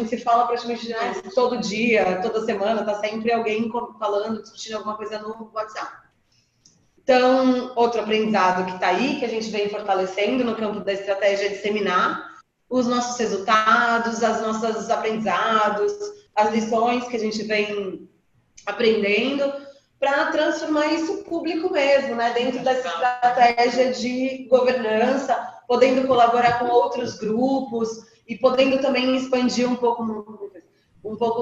se fala praticamente, né, todo dia, toda semana, está sempre alguém falando, discutindo alguma coisa no WhatsApp. Então, outro aprendizado que está aí, que a gente vem fortalecendo no campo da estratégia, é disseminar os nossos resultados, os nossos aprendizados, as lições que a gente vem aprendendo, para transformar isso público mesmo, né? Dentro dessa estratégia de governança, podendo colaborar com outros grupos e podendo também expandir um pouco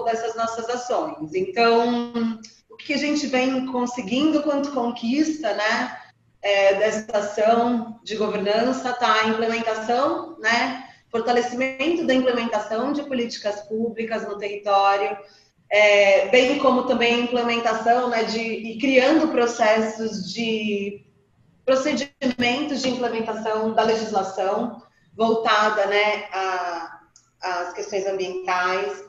dessas nossas ações. Então, o que a gente vem conseguindo quanto conquista, né, dessa ação de governança, tá a implementação, né, fortalecimento da implementação de políticas públicas no território, bem como também a implementação, né, e criando procedimentos de implementação da legislação voltada, né, às questões ambientais,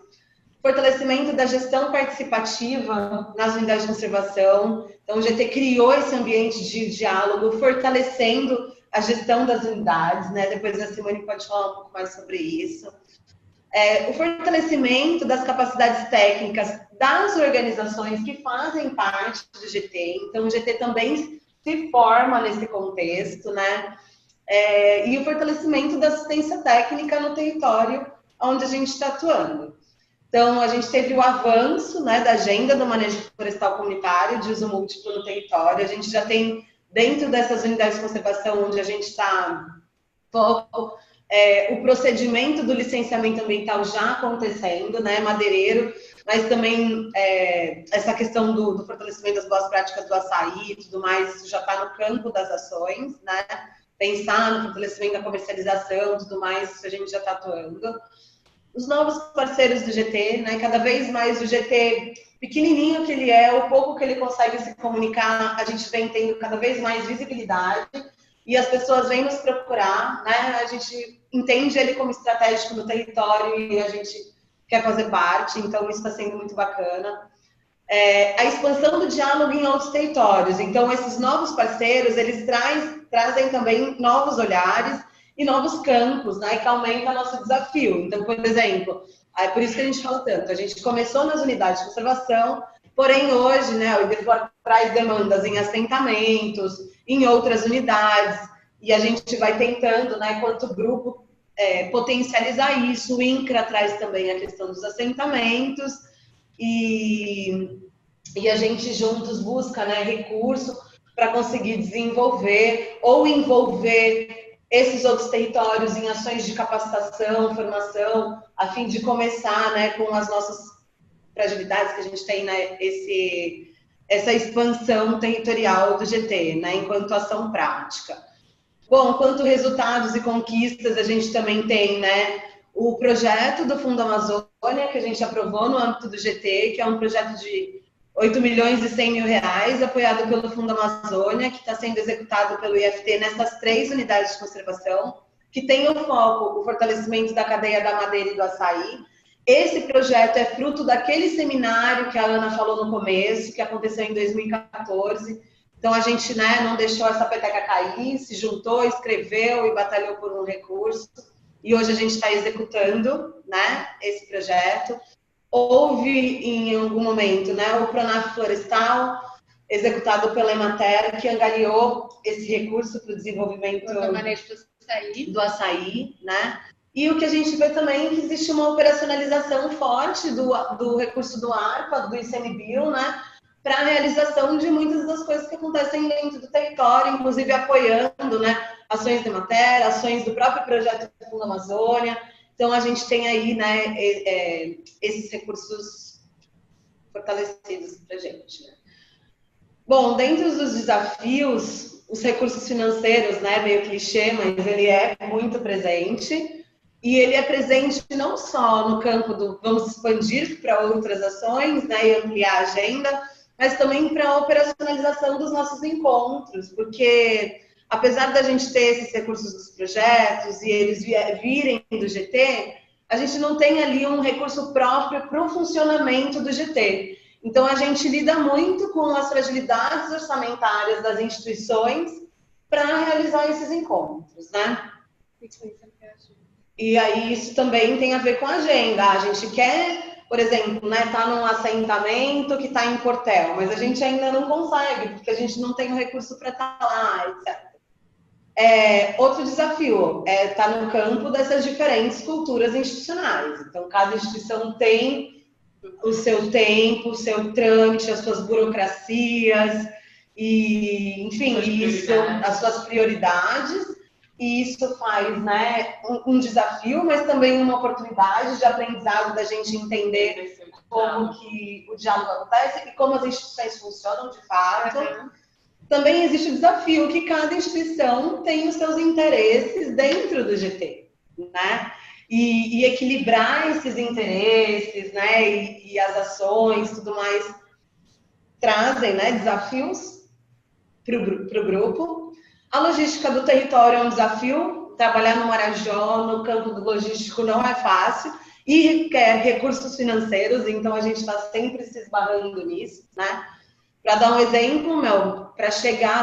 fortalecimento da gestão participativa nas unidades de conservação. Então, o GT criou esse ambiente de diálogo, fortalecendo a gestão das unidades, né? Depois a Simone pode falar um pouco mais sobre isso. O fortalecimento das capacidades técnicas das organizações que fazem parte do GT. Então, o GT também se forma nesse contexto, né? E o fortalecimento da assistência técnica no território onde a gente está atuando. Então, a gente teve o avanço, né, da agenda do manejo florestal comunitário de uso múltiplo no território. A gente já tem, dentro dessas unidades de conservação onde a gente está, o procedimento do licenciamento ambiental já acontecendo, né, madeireiro, mas também essa questão do fortalecimento das boas práticas do açaí e tudo mais, isso já está no campo das ações, né? Pensar no fortalecimento da comercialização e tudo mais, isso a gente já está atuando. Os novos parceiros do GT, né? Cada vez mais o GT, pequenininho que ele é, o pouco que ele consegue se comunicar, a gente vem tendo cada vez mais visibilidade e as pessoas vêm nos procurar, né? A gente entende ele como estratégico no território e a gente quer fazer parte, então isso está sendo muito bacana. A expansão do diálogo em outros territórios, então esses novos parceiros, eles trazem também novos olhares e novos campos, né? Que aumenta nosso desafio. Então, por exemplo, é por isso que a gente fala tanto, a gente começou nas unidades de conservação, porém hoje, né, o IDFLOR traz demandas em assentamentos, em outras unidades, e a gente vai tentando, né, quanto grupo, potencializar isso. O INCRA traz também a questão dos assentamentos, e a gente juntos busca, né, recurso para conseguir desenvolver ou envolver esses outros territórios em ações de capacitação, formação, a fim de começar, né, com as nossas fragilidades que a gente tem, né, essa expansão territorial do GT, né, enquanto ação prática. Bom, quanto resultados e conquistas, a gente também tem, né, o projeto do Fundo Amazônia, que a gente aprovou no âmbito do GT, que é um projeto de 8 milhões e 100 mil reais, apoiado pelo Fundo Amazônia, que está sendo executado pelo IFT nessas 3 unidades de conservação, que tem o foco, o fortalecimento da cadeia da madeira e do açaí. Esse projeto é fruto daquele seminário que a Ana falou no começo, que aconteceu em 2014. Então, a gente, né, não deixou essa peteca cair, se juntou, escreveu e batalhou por um recurso. E hoje a gente está executando, né, esse projeto. Houve, em algum momento, né, o Pronaf Florestal, executado pela Emater, que angariou esse recurso para o desenvolvimento do açaí, né? E o que a gente vê também é que existe uma operacionalização forte do recurso do ARPA, do ICMBio, né, para a realização de muitas das coisas que acontecem dentro do território, inclusive apoiando, né, ações da Emater, ações do próprio projeto do Fundo Amazônia. Então, a gente tem aí, né, esses recursos fortalecidos para a gente, né? Bom, dentro dos desafios, os recursos financeiros, né, meio clichê, mas ele é muito presente. E ele é presente não só no campo do vamos expandir para outras ações, né, e ampliar a agenda, mas também para a operacionalização dos nossos encontros, porque apesar da gente ter esses recursos dos projetos e eles virem do GT, a gente não tem ali um recurso próprio para o funcionamento do GT. Então, a gente lida muito com as fragilidades orçamentárias das instituições para realizar esses encontros, né? E aí, isso também tem a ver com a agenda. A gente quer, por exemplo, né, tá num assentamento que está em Portel, mas a gente ainda não consegue, porque a gente não tem o recurso para estar lá, etc. Outro desafio é estar no campo dessas diferentes culturas institucionais. Então, cada instituição tem o seu tempo, o seu trâmite, as suas burocracias, e, enfim, as suas prioridades. E isso faz, né, um desafio, mas também uma oportunidade de aprendizado da gente entender como que o diálogo acontece e como as instituições funcionam de fato. Também existe o desafio que cada instituição tem os seus interesses dentro do GT, né? E equilibrar esses interesses, né? E as ações, tudo mais, trazem, né, desafios para o grupo. A logística do território é um desafio. Trabalhar no Marajó, no campo do logístico, não é fácil e requer recursos financeiros, então a gente está sempre se esbarrando nisso, né? Para dar um exemplo,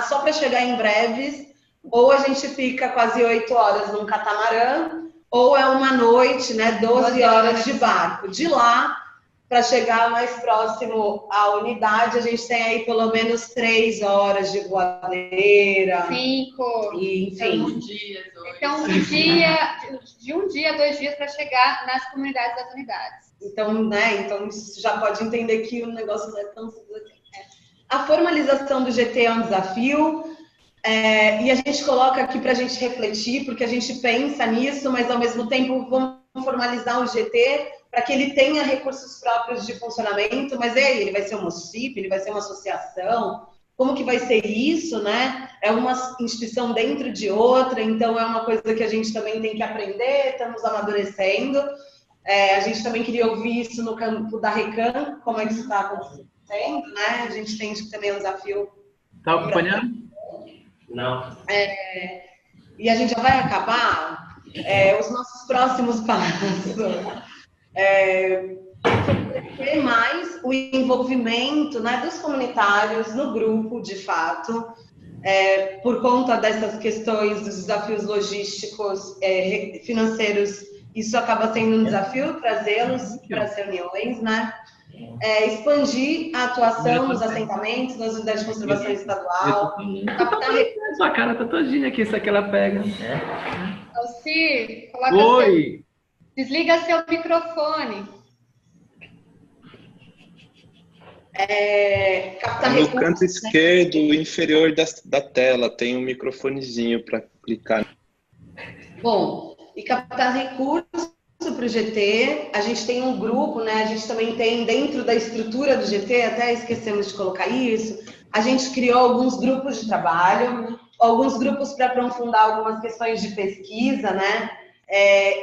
só para chegar em Breves, ou a gente fica quase 8 horas num catamarã, ou é uma noite, né, 12 horas de barco. De lá, para chegar mais próximo à unidade, a gente tem aí pelo menos 3 horas de voadeira. 5. E, enfim. Então, de um dia a 2 dias para chegar nas comunidades das unidades. Então, né, então você já pode entender que o negócio não é tão simples assim. A formalização do GT é um desafio, e a gente coloca aqui para a gente refletir, porque a gente pensa nisso, mas ao mesmo tempo vamos formalizar o GT para que ele tenha recursos próprios de funcionamento, mas ele vai ser um município, ele vai ser uma associação, como que vai ser isso, né? É uma instituição dentro de outra, então é uma coisa que a gente também tem que aprender, estamos amadurecendo. A gente também queria ouvir isso no campo da RECAM, como é que isso está acontecendo, né? A gente tem também um desafio. Está acompanhando? Não. E a gente já vai acabar os nossos próximos passos. Ter mais o envolvimento, né, dos comunitários no grupo, de fato, por conta dessas questões dos desafios logísticos, financeiros, isso acaba sendo um desafio, trazê-los para as reuniões, né? Expandir a atuação nos assentamentos, nas unidades de conservação estadual. Sua cara tá todinha aqui, isso aqui ela pega. Alcir, coloca Oi! Desliga seu microfone. Captar No recursos, canto esquerdo inferior da tela tem um microfonezinho para clicar. Bom, e captar recursos para o GT. A gente tem um grupo, né? A gente também tem dentro da estrutura do GT, até esquecemos de colocar isso, a gente criou alguns grupos de trabalho, alguns grupos para aprofundar algumas questões de pesquisa, né?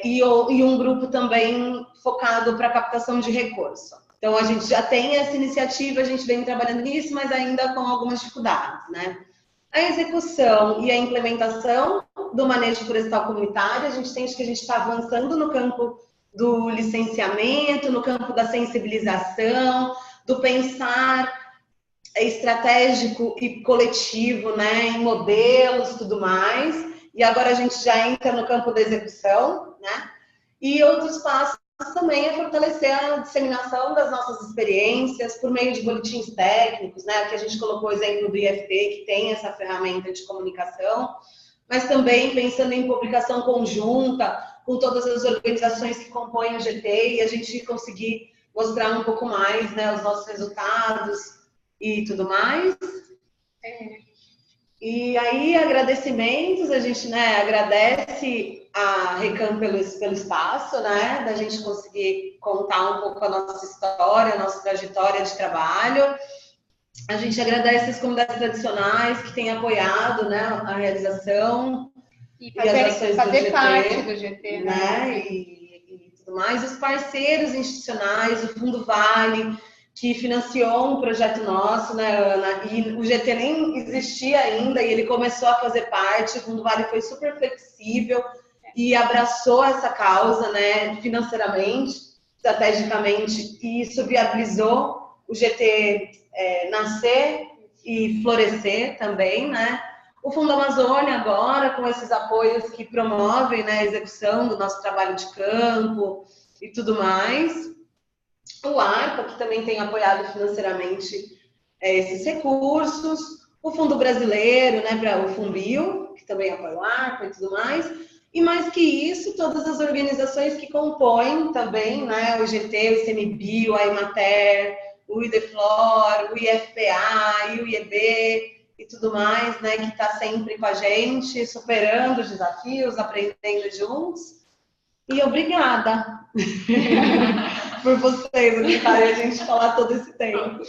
E um grupo também focado para captação de recurso. Então, a gente já tem essa iniciativa, a gente vem trabalhando nisso, mas ainda com algumas dificuldades, né? A execução e a implementação do manejo florestal comunitário, a gente sente que a gente está avançando no campo do licenciamento, no campo da sensibilização, do pensar estratégico e coletivo, né, em modelos, tudo mais. E agora a gente já entra no campo da execução, né? E outros passos também é fortalecer a disseminação das nossas experiências por meio de boletins técnicos, né? Aqui a gente colocou o exemplo do IFP, que tem essa ferramenta de comunicação, mas também pensando em publicação conjunta com todas as organizações que compõem o GT e a gente conseguir mostrar um pouco mais, né, os nossos resultados e tudo mais. E aí, agradecimentos, a gente, né, agradece a Recam pelo espaço, né, da gente conseguir contar um pouco a nossa história, a nossa trajetória de trabalho. A gente agradece as comunidades tradicionais que têm apoiado, né, a realização e as ações fazer do GT, parte do GT, né, e tudo mais. Os parceiros institucionais, o Fundo Vale, que financiou um projeto nosso, né, Ana? E o GT nem existia ainda e ele começou a fazer parte. O Fundo Vale foi super flexível e abraçou essa causa, né, financeiramente, estrategicamente, e isso viabilizou o GT nascer e florescer também, né? O Fundo Amazônia agora, com esses apoios que promovem, né, a execução do nosso trabalho de campo e tudo mais. O ARPA, que também tem apoiado financeiramente esses recursos. O Fundo Brasileiro, né, para o Fumbio, que também apoia o ARPA e tudo mais. E mais que isso, todas as organizações que compõem também, né, o GT, o ICMBio, a Emater, o IDEFLOR, o IFPA, o IEB e tudo mais, né, que está sempre com a gente, superando os desafios, aprendendo juntos. E obrigada por vocês aguentarem a gente falar todo esse tempo.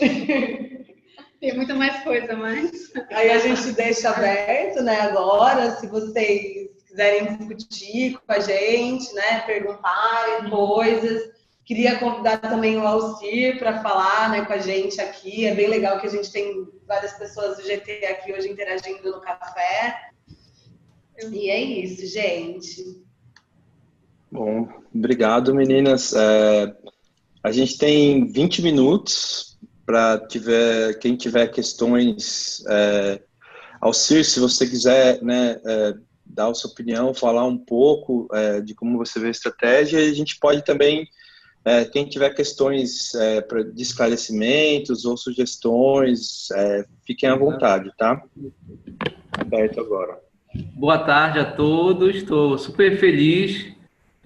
Tem muito mais coisa, mas... Aí a gente deixa aberto, né, agora, se vocês quiserem discutir com a gente, né, perguntarem coisas. Queria convidar também o Alcir para falar, né, com a gente aqui. É bem legal que a gente tem várias pessoas do GT aqui hoje interagindo no café. E é isso, gente. Bom, obrigado, meninas. A gente tem 20 minutos para quem tiver questões. Alcir, se você quiser, né, dar a sua opinião, falar um pouco de como você vê a estratégia, e a gente pode também, quem tiver questões de esclarecimentos ou sugestões, fiquem à vontade, tá? Aberto agora. Boa tarde a todos, estou super feliz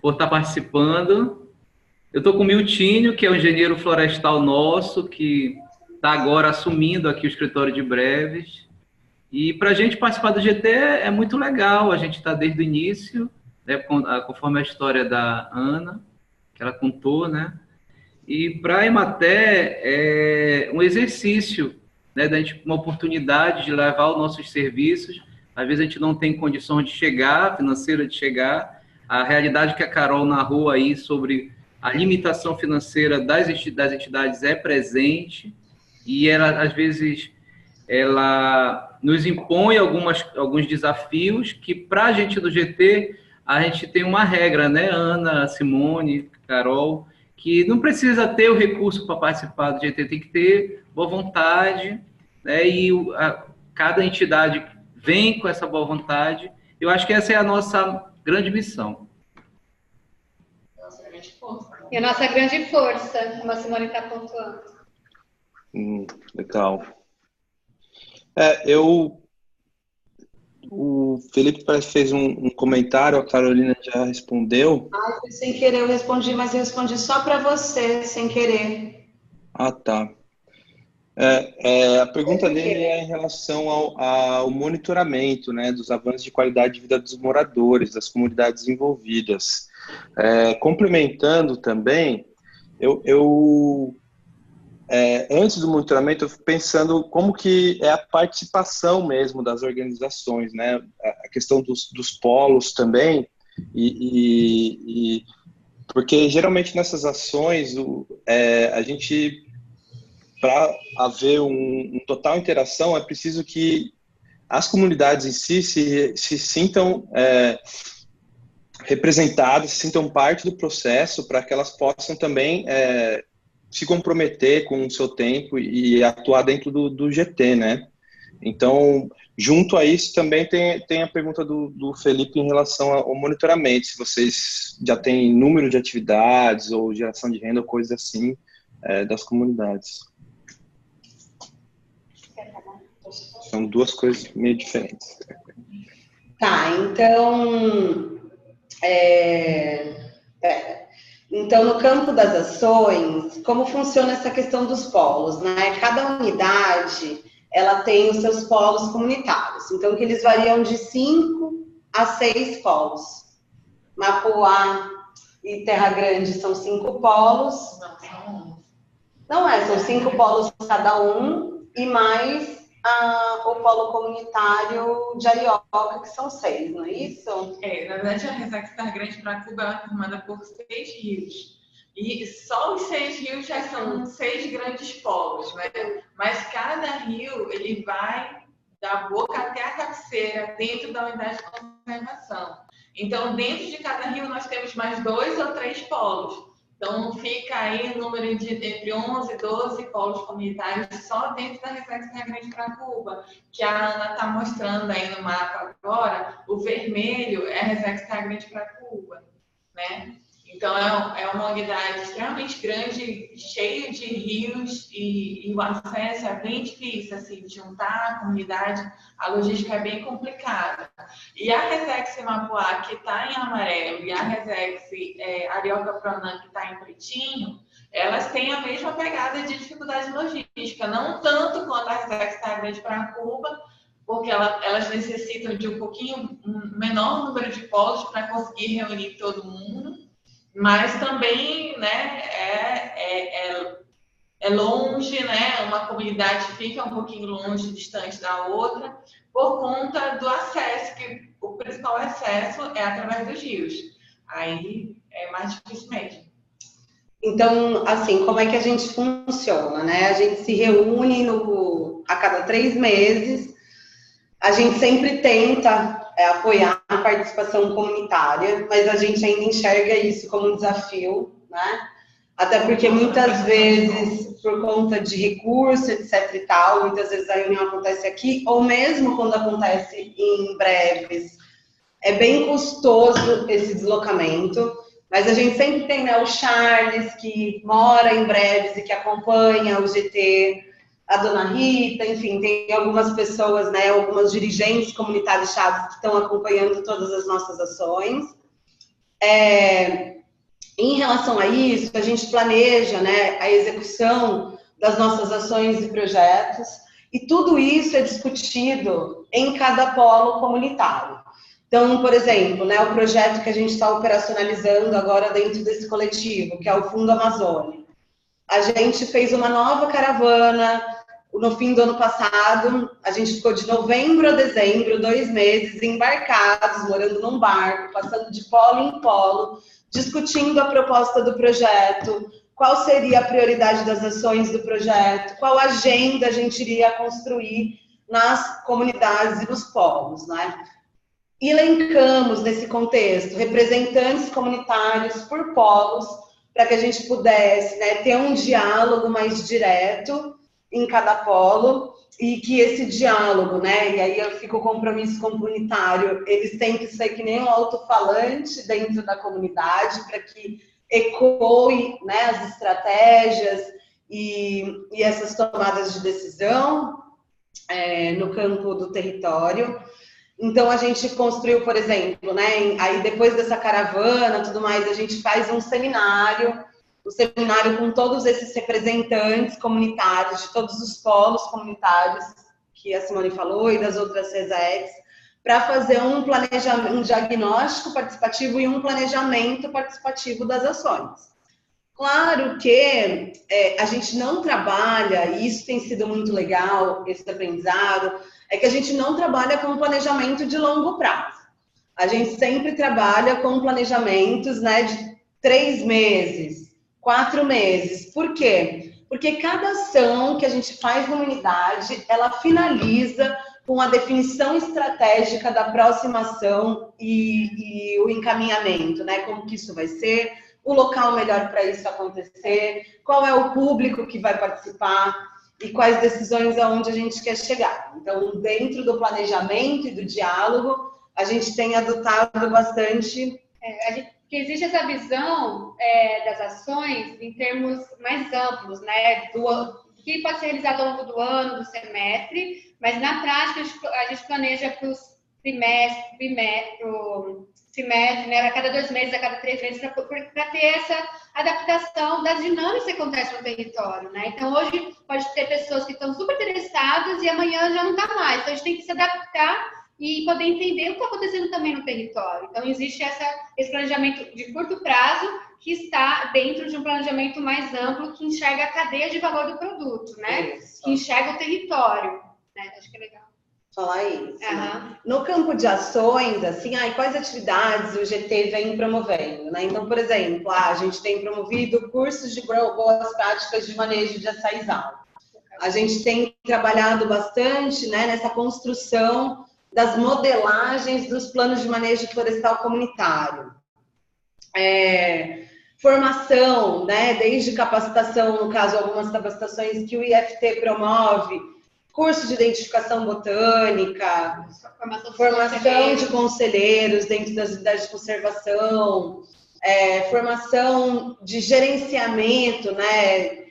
por estar participando. Eu estou com o Miltinho, que é um engenheiro florestal nosso, que está agora assumindo aqui o escritório de breves. E para a gente participar do GT é muito legal, a gente está desde o início, né, conforme a história da Ana, que ela contou, né? E para a Emater é um exercício, né, uma oportunidade de levar os nossos serviços. Às vezes a gente não tem condições de chegar, financeira de chegar. A realidade que a Carol narrou aí sobre a limitação financeira das entidades é presente e ela, às vezes, ela nos impõe alguns desafios que, para a gente do GT, a gente tem uma regra, né, Ana, Simone, Carol, que não precisa ter o recurso para participar do GT, tem que ter boa vontade, né, e cada entidade vem com essa boa vontade. Eu acho que essa é a nossa grande missão. Nossa grande força. E a nossa grande força, como a Simone está pontuando. Legal. O Felipe parece que fez um comentário, a Carolina já respondeu. Foi sem querer, eu respondi, mas eu respondi só para você, sem querer. Ah, tá. A pergunta dele é em relação ao monitoramento, né, dos avanços de qualidade de vida dos moradores, das comunidades envolvidas. Complementando também, antes do monitoramento, eu fico pensando como que é a participação mesmo das organizações, né? A questão dos polos também, porque geralmente nessas ações, a gente, para haver uma total interação, é preciso que as comunidades em si se sintam representadas, se sintam parte do processo, para que elas possam também se comprometer com o seu tempo e atuar dentro do GT, né? Então, junto a isso, também tem a pergunta do Felipe em relação ao monitoramento, se vocês já têm número de atividades ou geração de renda ou coisas assim das comunidades. São duas coisas meio diferentes. Tá, então... Então, no campo das ações, como funciona essa questão dos polos, né? Cada unidade, ela tem os seus polos comunitários. Então, que eles variam de 5 a 6 polos. Mapoá e Terra Grande são 5 polos. Não são 5 polos cada um e mais o polo comunitário de Arioca, que são 6, não é isso? Na verdade, a Resex Terra Grande para Cuba é formada por 6 rios. E só os 6 rios já são 6 grandes polos, né? Mas cada rio, ele vai da boca até a cabeceira, dentro da unidade de conservação. Então, dentro de cada rio, nós temos mais 2 ou 3 polos. Então, fica aí o número de entre 11 e 12 polos comunitários só dentro da Resex Terra Grande para Cuba, que a Ana está mostrando aí no mapa agora. O vermelho é a Resex Terra Grande para Cuba, né? Então, é uma unidade extremamente grande, cheia de rios e o acesso é bem difícil, assim, de juntar a comunidade, a logística é bem complicada. E a Resex Mapoá, que está em amarelo, e a Resex Arioca Pronan, que está em pretinho, elas têm a mesma pegada de dificuldade logística, não tanto quanto a Resex Terra Grande para Cuba, porque elas necessitam de um menor número de polos para conseguir reunir todo mundo. Mas também, né, é longe, né, uma comunidade fica um pouquinho longe, distante da outra, por conta do acesso, que o principal acesso é através dos rios. Aí é mais difícil mesmo. Então, assim, como é que a gente funciona, né? A gente se reúne a cada 3 meses, a gente sempre tenta apoiar a participação comunitária, mas a gente ainda enxerga isso como um desafio, né? Até porque muitas vezes, por conta de recurso, etc e tal, muitas vezes a reunião acontece aqui, ou mesmo quando acontece em breves, é bem custoso esse deslocamento, mas a gente sempre tem, né, o Charles, que mora em breves e que acompanha o GT, a dona Rita, enfim, tem algumas pessoas, né, algumas dirigentes comunitárias chaves que estão acompanhando todas as nossas ações. Em relação a isso, a gente planeja, né, a execução das nossas ações e projetos, e tudo isso é discutido em cada polo comunitário. Então, por exemplo, né, o projeto que a gente está operacionalizando agora dentro desse coletivo, que é o Fundo Amazônia. A gente fez uma nova caravana no fim do ano passado, a gente ficou de novembro a dezembro, 2 meses, embarcados, morando num barco, passando de polo em polo, discutindo a proposta do projeto, qual seria a prioridade das ações do projeto, qual agenda a gente iria construir nas comunidades e nos polos, né? E elencamos nesse contexto representantes comunitários por polos, para que a gente pudesse, né, ter um diálogo mais direto em cada polo, e que esse diálogo, né, e aí fica o compromisso comunitário, eles têm que ser que nem um alto-falante dentro da comunidade, para que ecoe, né, as estratégias e essas tomadas de decisão no campo do território. Então, a gente construiu, por exemplo, né, aí depois dessa caravana, tudo mais, a gente faz um seminário com todos esses representantes comunitários, de todos os polos comunitários que a Simone falou e das outras RESECs, para fazer um planejamento, um diagnóstico participativo e um planejamento participativo das ações. Claro que a gente não trabalha, e isso tem sido muito legal, esse aprendizado, é que a gente não trabalha com planejamento de longo prazo. A gente sempre trabalha com planejamentos, né, de 3 meses, 4 meses. Por quê? Porque cada ação que a gente faz numa unidade, ela finaliza com a definição estratégica da próxima ação e o encaminhamento, né? Como que isso vai ser, o local melhor para isso acontecer, qual é o público que vai participar e quais decisões aonde a gente quer chegar. Então, dentro do planejamento e do diálogo, a gente tem adotado bastante... Porque existe essa visão das ações em termos mais amplos, né? Do que pode ser realizado ao longo do ano, do semestre, mas na prática a gente planeja para os trimestre, né? A cada 2 meses, a cada 3 meses, para ter essa adaptação das dinâmicas que acontecem no território, né? Então, hoje pode ter pessoas que estão super interessadas e amanhã já não está mais. Então, a gente tem que se adaptar e poder entender o que está acontecendo também no território. Então, existe esse planejamento de curto prazo que está dentro de um planejamento mais amplo que enxerga a cadeia de valor do produto, né? Isso. Que enxerga o território, né? Acho que é legal falar isso. Né? No campo de ações, assim, quais atividades o GT vem promovendo, né? Então, por exemplo, a gente tem promovido cursos de boas práticas de manejo de açaizal. A gente tem trabalhado bastante, né, nessa construção das modelagens dos planos de manejo florestal comunitário. Formação, né, desde capacitação, no caso, algumas capacitações que o IFT promove, curso de identificação botânica, formação de conselheiros dentro das unidades de conservação, formação de gerenciamento, né,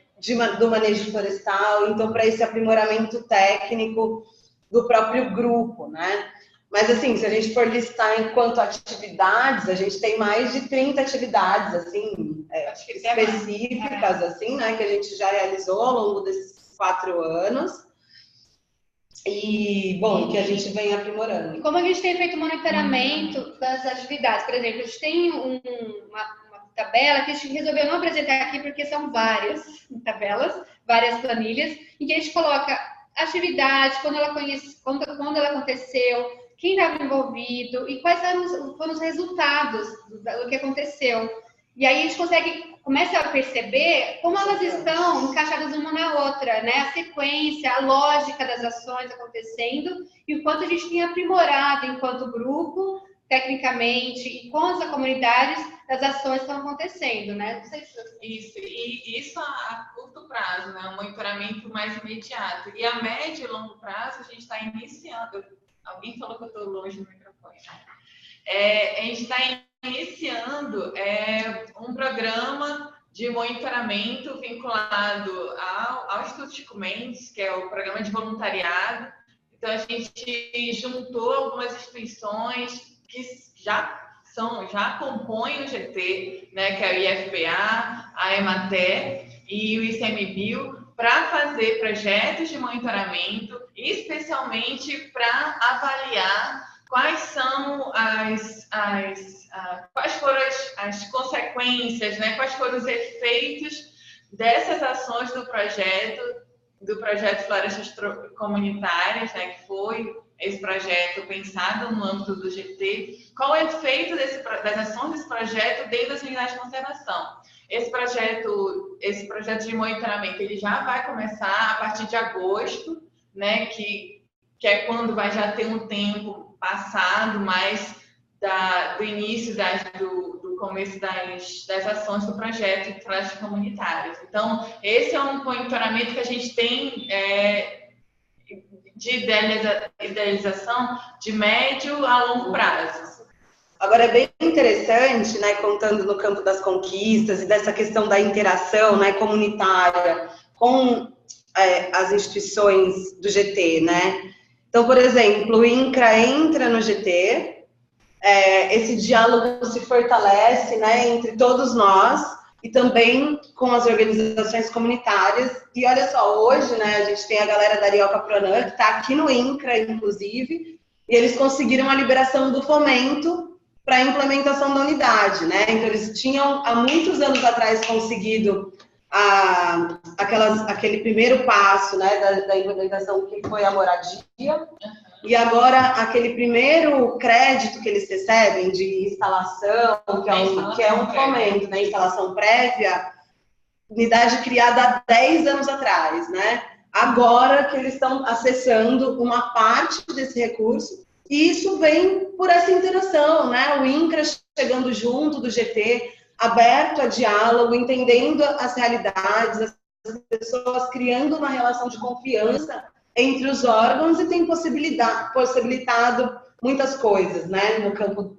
do manejo florestal, então, para esse aprimoramento técnico do próprio grupo, né? Mas, assim, se a gente for listar enquanto atividades, a gente tem mais de 30 atividades, assim, específicas, assim, né, que a gente já realizou ao longo desses 4 anos. E, bom, que a gente vem aprimorando. E como a gente tem feito monitoramento das atividades, por exemplo, a gente tem uma tabela que a gente resolveu não apresentar aqui porque são várias tabelas, várias planilhas, em que a gente coloca atividade, quando ela aconteceu, quem estava envolvido e quais foram os resultados do que aconteceu. E aí a gente começa a perceber como elas estão encaixadas uma na outra, né? A sequência, a lógica das ações acontecendo e o quanto a gente tem aprimorado enquanto grupo, tecnicamente, e com as comunidades, as ações estão acontecendo, né? Não sei se... Isso a curto prazo, né? Um monitoramento mais imediato. E a médio e longo prazo, a gente está iniciando. Alguém falou que eu estou longe do microfone. A gente está iniciando um programa de monitoramento vinculado ao Instituto Chico Mendes, que é o programa de voluntariado. Então, a gente juntou algumas instituições que já compõem o GT, né, que é o IFPA, a EMATE e o ICMBio, para fazer projetos de monitoramento, especialmente para avaliar quais são quais foram as consequências, né? Quais foram os efeitos dessas ações do projeto Florestas Comunitárias, né? Que foi esse projeto pensado no âmbito do GT. Qual é o efeito das ações desse projeto dentro das unidades de conservação? Esse projeto de monitoramento ele já vai começar a partir de agosto, né? Que que é quando vai já ter um tempo passado, mais do início do começo das ações do projeto de florestas comunitárias. Então, esse é um monitoramento que a gente tem de idealização de médio a longo prazo. Agora, é bem interessante, né, contando no campo das conquistas e dessa questão da interação, né, comunitária com as instituições do GT, né? Então, por exemplo, o INCRA entra no GT, esse diálogo se fortalece, né, entre todos nós e também com as organizações comunitárias. E olha só, hoje, né, a gente tem a galera da Arioca Pronan, que está aqui no INCRA, inclusive, e eles conseguiram a liberação do fomento para a implementação da unidade, né? Então, eles tinham, há muitos anos atrás, conseguido aquele primeiro passo, né, da implementação, que foi a moradia, e agora aquele primeiro crédito que eles recebem de instalação, que é um fomento, né, instalação prévia, unidade criada há 10 anos atrás, né? Agora que eles estão acessando uma parte desse recurso, e isso vem por essa interação, né? O INCRA chegando junto do GT, aberto a diálogo, entendendo as realidades, as pessoas criando uma relação de confiança entre os órgãos e tem possibilitado muitas coisas, né? No campo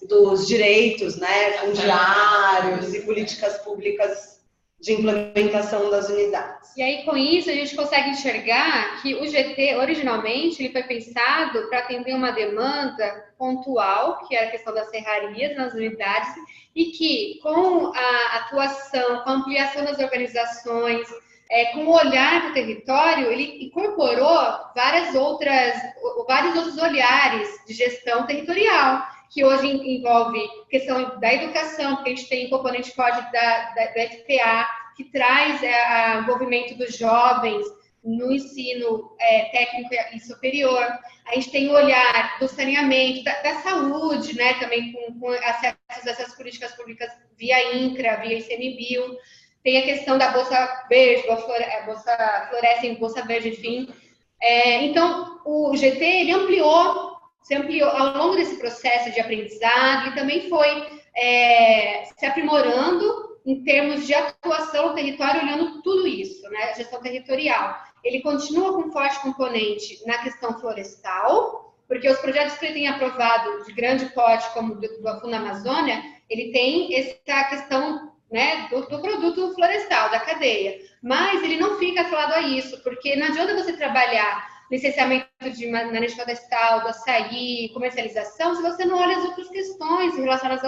dos direitos, né? Fundiários e políticas públicas de implementação das unidades. E aí, com isso, a gente consegue enxergar que o GT, originalmente, ele foi pensado para atender uma demanda pontual, que era a questão das serrarias nas unidades, e que, com a atuação, com a ampliação das organizações, com o olhar do território, ele incorporou vários outros olhares de gestão territorial, que hoje envolve questão da educação, porque a gente tem um componente forte da FPA, que traz o envolvimento dos jovens no ensino técnico e superior. A gente tem o olhar do saneamento, da saúde, né, também com acesso a essas políticas públicas via INCRA, via ICMBio. Tem a questão da Bolsa Verde, Bolsa Floresta e Bolsa Verde, enfim. Então, o GT, ele se ampliou ao longo desse processo de aprendizado e também foi se aprimorando em termos de atuação no território, olhando tudo isso, né, gestão territorial. Ele continua com forte componente na questão florestal, porque os projetos que ele tem aprovado de grande porte, como do Fundo Amazônia, ele tem essa questão, né, do produto florestal, da cadeia. Mas ele não fica atrelado a isso, porque não adianta você trabalhar licenciamento de manejo florestal, do açaí, comercialização, se você não olha as outras questões relacionadas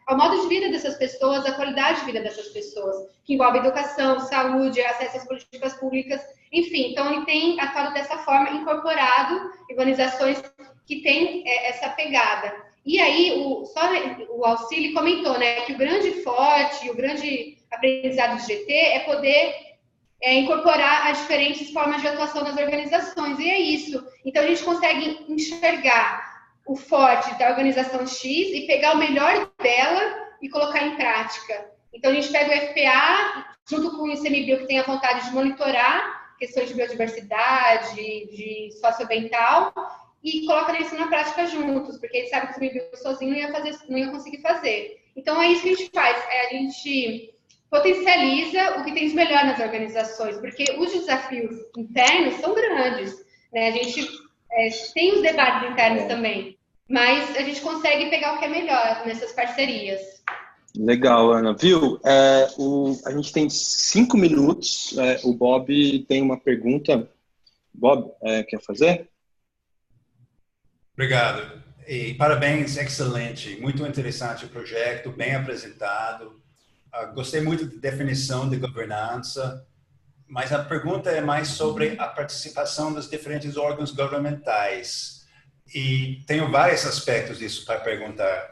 ao modo de vida dessas pessoas, à qualidade de vida dessas pessoas, que envolve educação, saúde, acesso às políticas públicas, enfim. Então, ele tem atuado dessa forma, incorporado organizações que têm essa pegada. E aí, o Auxílio comentou, né, que o grande forte, o grande aprendizado do GT é poder incorporar as diferentes formas de atuação das organizações, e é isso. Então, a gente consegue enxergar o forte da organização X e pegar o melhor dela e colocar em prática. Então, a gente pega o FPA, junto com o ICMBio, que tem a vontade de monitorar questões de biodiversidade, de socioambiental, e coloca isso na prática juntos, porque a gente sabe que o ICMBio sozinho não ia conseguir fazer. Então, é isso que a gente faz, a gente potencializa o que tem de melhor nas organizações, porque os desafios internos são grandes, né? A gente tem os debates internos também, mas a gente consegue pegar o que é melhor nessas parcerias. Legal, Ana. Viu? A gente tem 5 minutos. O Bob tem uma pergunta. Bob, quer fazer? Obrigado. E parabéns, excelente. Muito interessante o projeto, bem apresentado. Gostei muito da definição de governança, mas a pergunta é mais sobre a participação dos diferentes órgãos governamentais. E tenho vários aspectos disso para perguntar.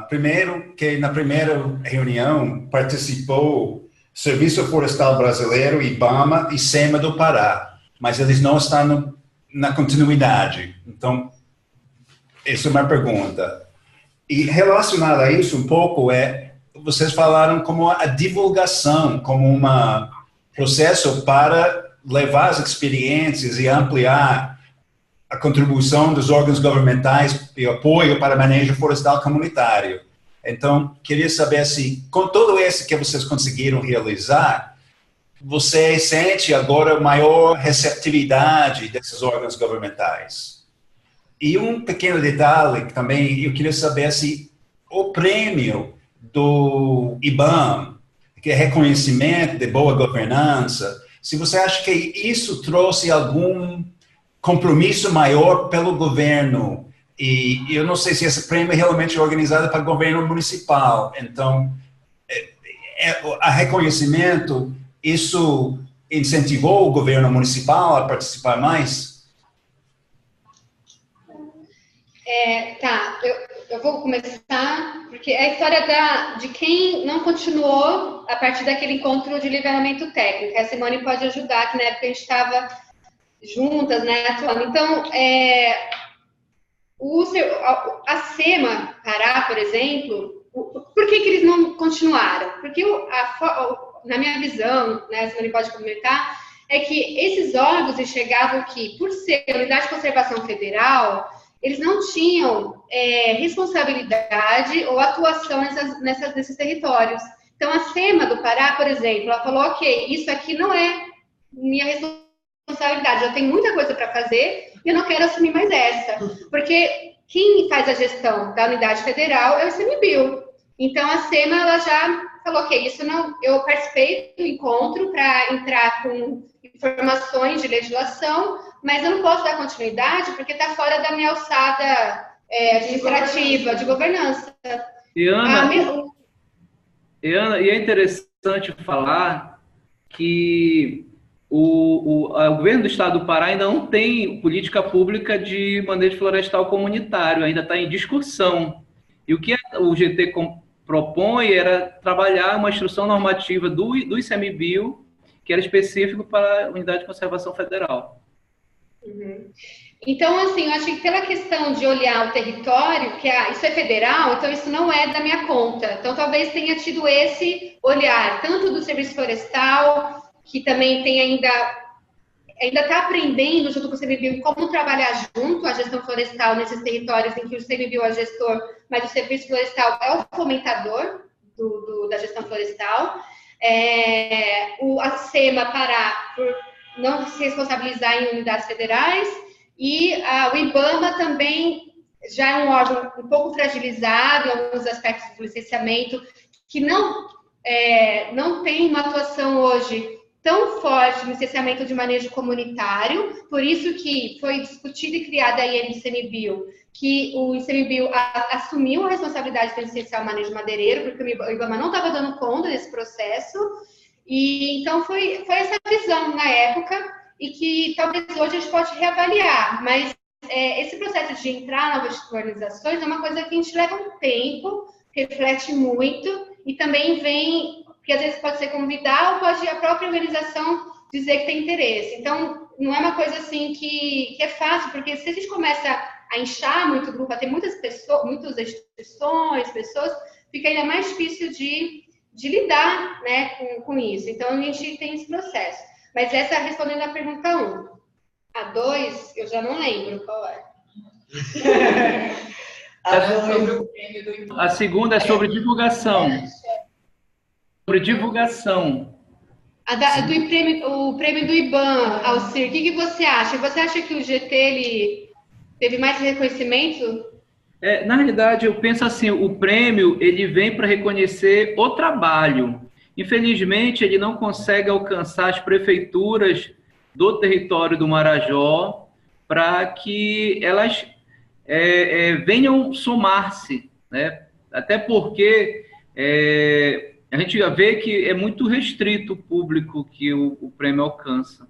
Primeiro, que na primeira reunião participou Serviço Florestal Brasileiro, IBAMA e SEMA do Pará, mas eles não estão na continuidade. Então, essa é uma pergunta. E relacionado a isso um pouco vocês falaram como a divulgação, como um processo para levar as experiências e ampliar a contribuição dos órgãos governamentais e apoio para manejo florestal comunitário. Então, queria saber se, com tudo isso que vocês conseguiram realizar, você sente agora maior receptividade desses órgãos governamentais. E um pequeno detalhe que também eu queria saber se o prêmio do IBAMA, que é reconhecimento de boa governança, se você acha que isso trouxe algum compromisso maior pelo governo. E eu não sei se esse prêmio é realmente organizado para o governo municipal. Então, a reconhecimento, isso incentivou o governo municipal a participar mais? Eu vou começar, porque é a história de quem não continuou a partir daquele encontro de nivelamento técnico. A Simone pode ajudar, que na época a gente estava juntas, né, atuando. Então, a SEMA Pará, por exemplo, por que eles não continuaram? Porque, na minha visão, né, a Simone pode comentar, é que esses órgãos enxergavam que, por ser unidade de conservação federal, eles não tinham responsabilidade ou atuação nesses territórios. Então, a SEMA do Pará, por exemplo, ela falou, ok, isso aqui não é minha responsabilidade, eu tenho muita coisa para fazer e eu não quero assumir mais essa. Porque quem faz a gestão da unidade federal é o ICMBio. Então, a SEMA, ela já falou, ok, isso não, eu participei do encontro para entrar com informações de legislação, mas eu não posso dar continuidade porque está fora da minha alçada administrativa, de governança. E Ana, e é interessante falar que o governo do estado do Pará ainda não tem política pública de manejo florestal comunitário, ainda está em discussão. E o que o GT propõe era trabalhar uma instrução normativa do ICMBio, que era específico para a Unidade de Conservação Federal. Uhum. Então, assim, eu acho que pela questão de olhar o território, que isso é federal, então isso não é da minha conta. Então, talvez tenha tido esse olhar, tanto do Serviço Florestal, que também tem ainda está aprendendo junto com o ICMBio como trabalhar junto a gestão florestal nesses territórios em que o ICMBio é o gestor, mas o Serviço Florestal é o fomentador da gestão florestal. A SEMA Pará por não se responsabilizar em unidades federais e o IBAMA também já é um órgão um pouco fragilizado em alguns aspectos do licenciamento, que não tem uma atuação hoje tão forte no licenciamento de manejo comunitário, por isso que foi discutida e criada a ICMBio, que o ICMBio assumiu a responsabilidade de licenciar o manejo madeireiro, porque o IBAMA não estava dando conta desse processo, e então foi essa visão na época, e que talvez hoje a gente pode reavaliar, mas esse processo de entrar em novas organizações é uma coisa que a gente leva um tempo, reflete muito, e também vem, que às vezes pode ser convidar ou pode a própria organização dizer que tem interesse. Então, não é uma coisa assim que é fácil, porque se a gente começa a inchar muito o grupo, a ter muitas pessoas, muitas instituições, pessoas, fica ainda mais difícil de lidar, né, com isso. Então, a gente tem esse processo. Mas essa respondendo a pergunta 1. A 2, eu já não lembro qual é. A segunda é sobre divulgação. Sobre divulgação. O prêmio do IBAMA, Alcir, o que você acha? Você acha que o GT ele teve mais reconhecimento? Na realidade, eu penso assim, o prêmio ele vem para reconhecer o trabalho. Infelizmente, ele não consegue alcançar as prefeituras do território do Marajó para que elas venham somar-se, né? Até porque a gente já vê que é muito restrito o público que o prêmio alcança.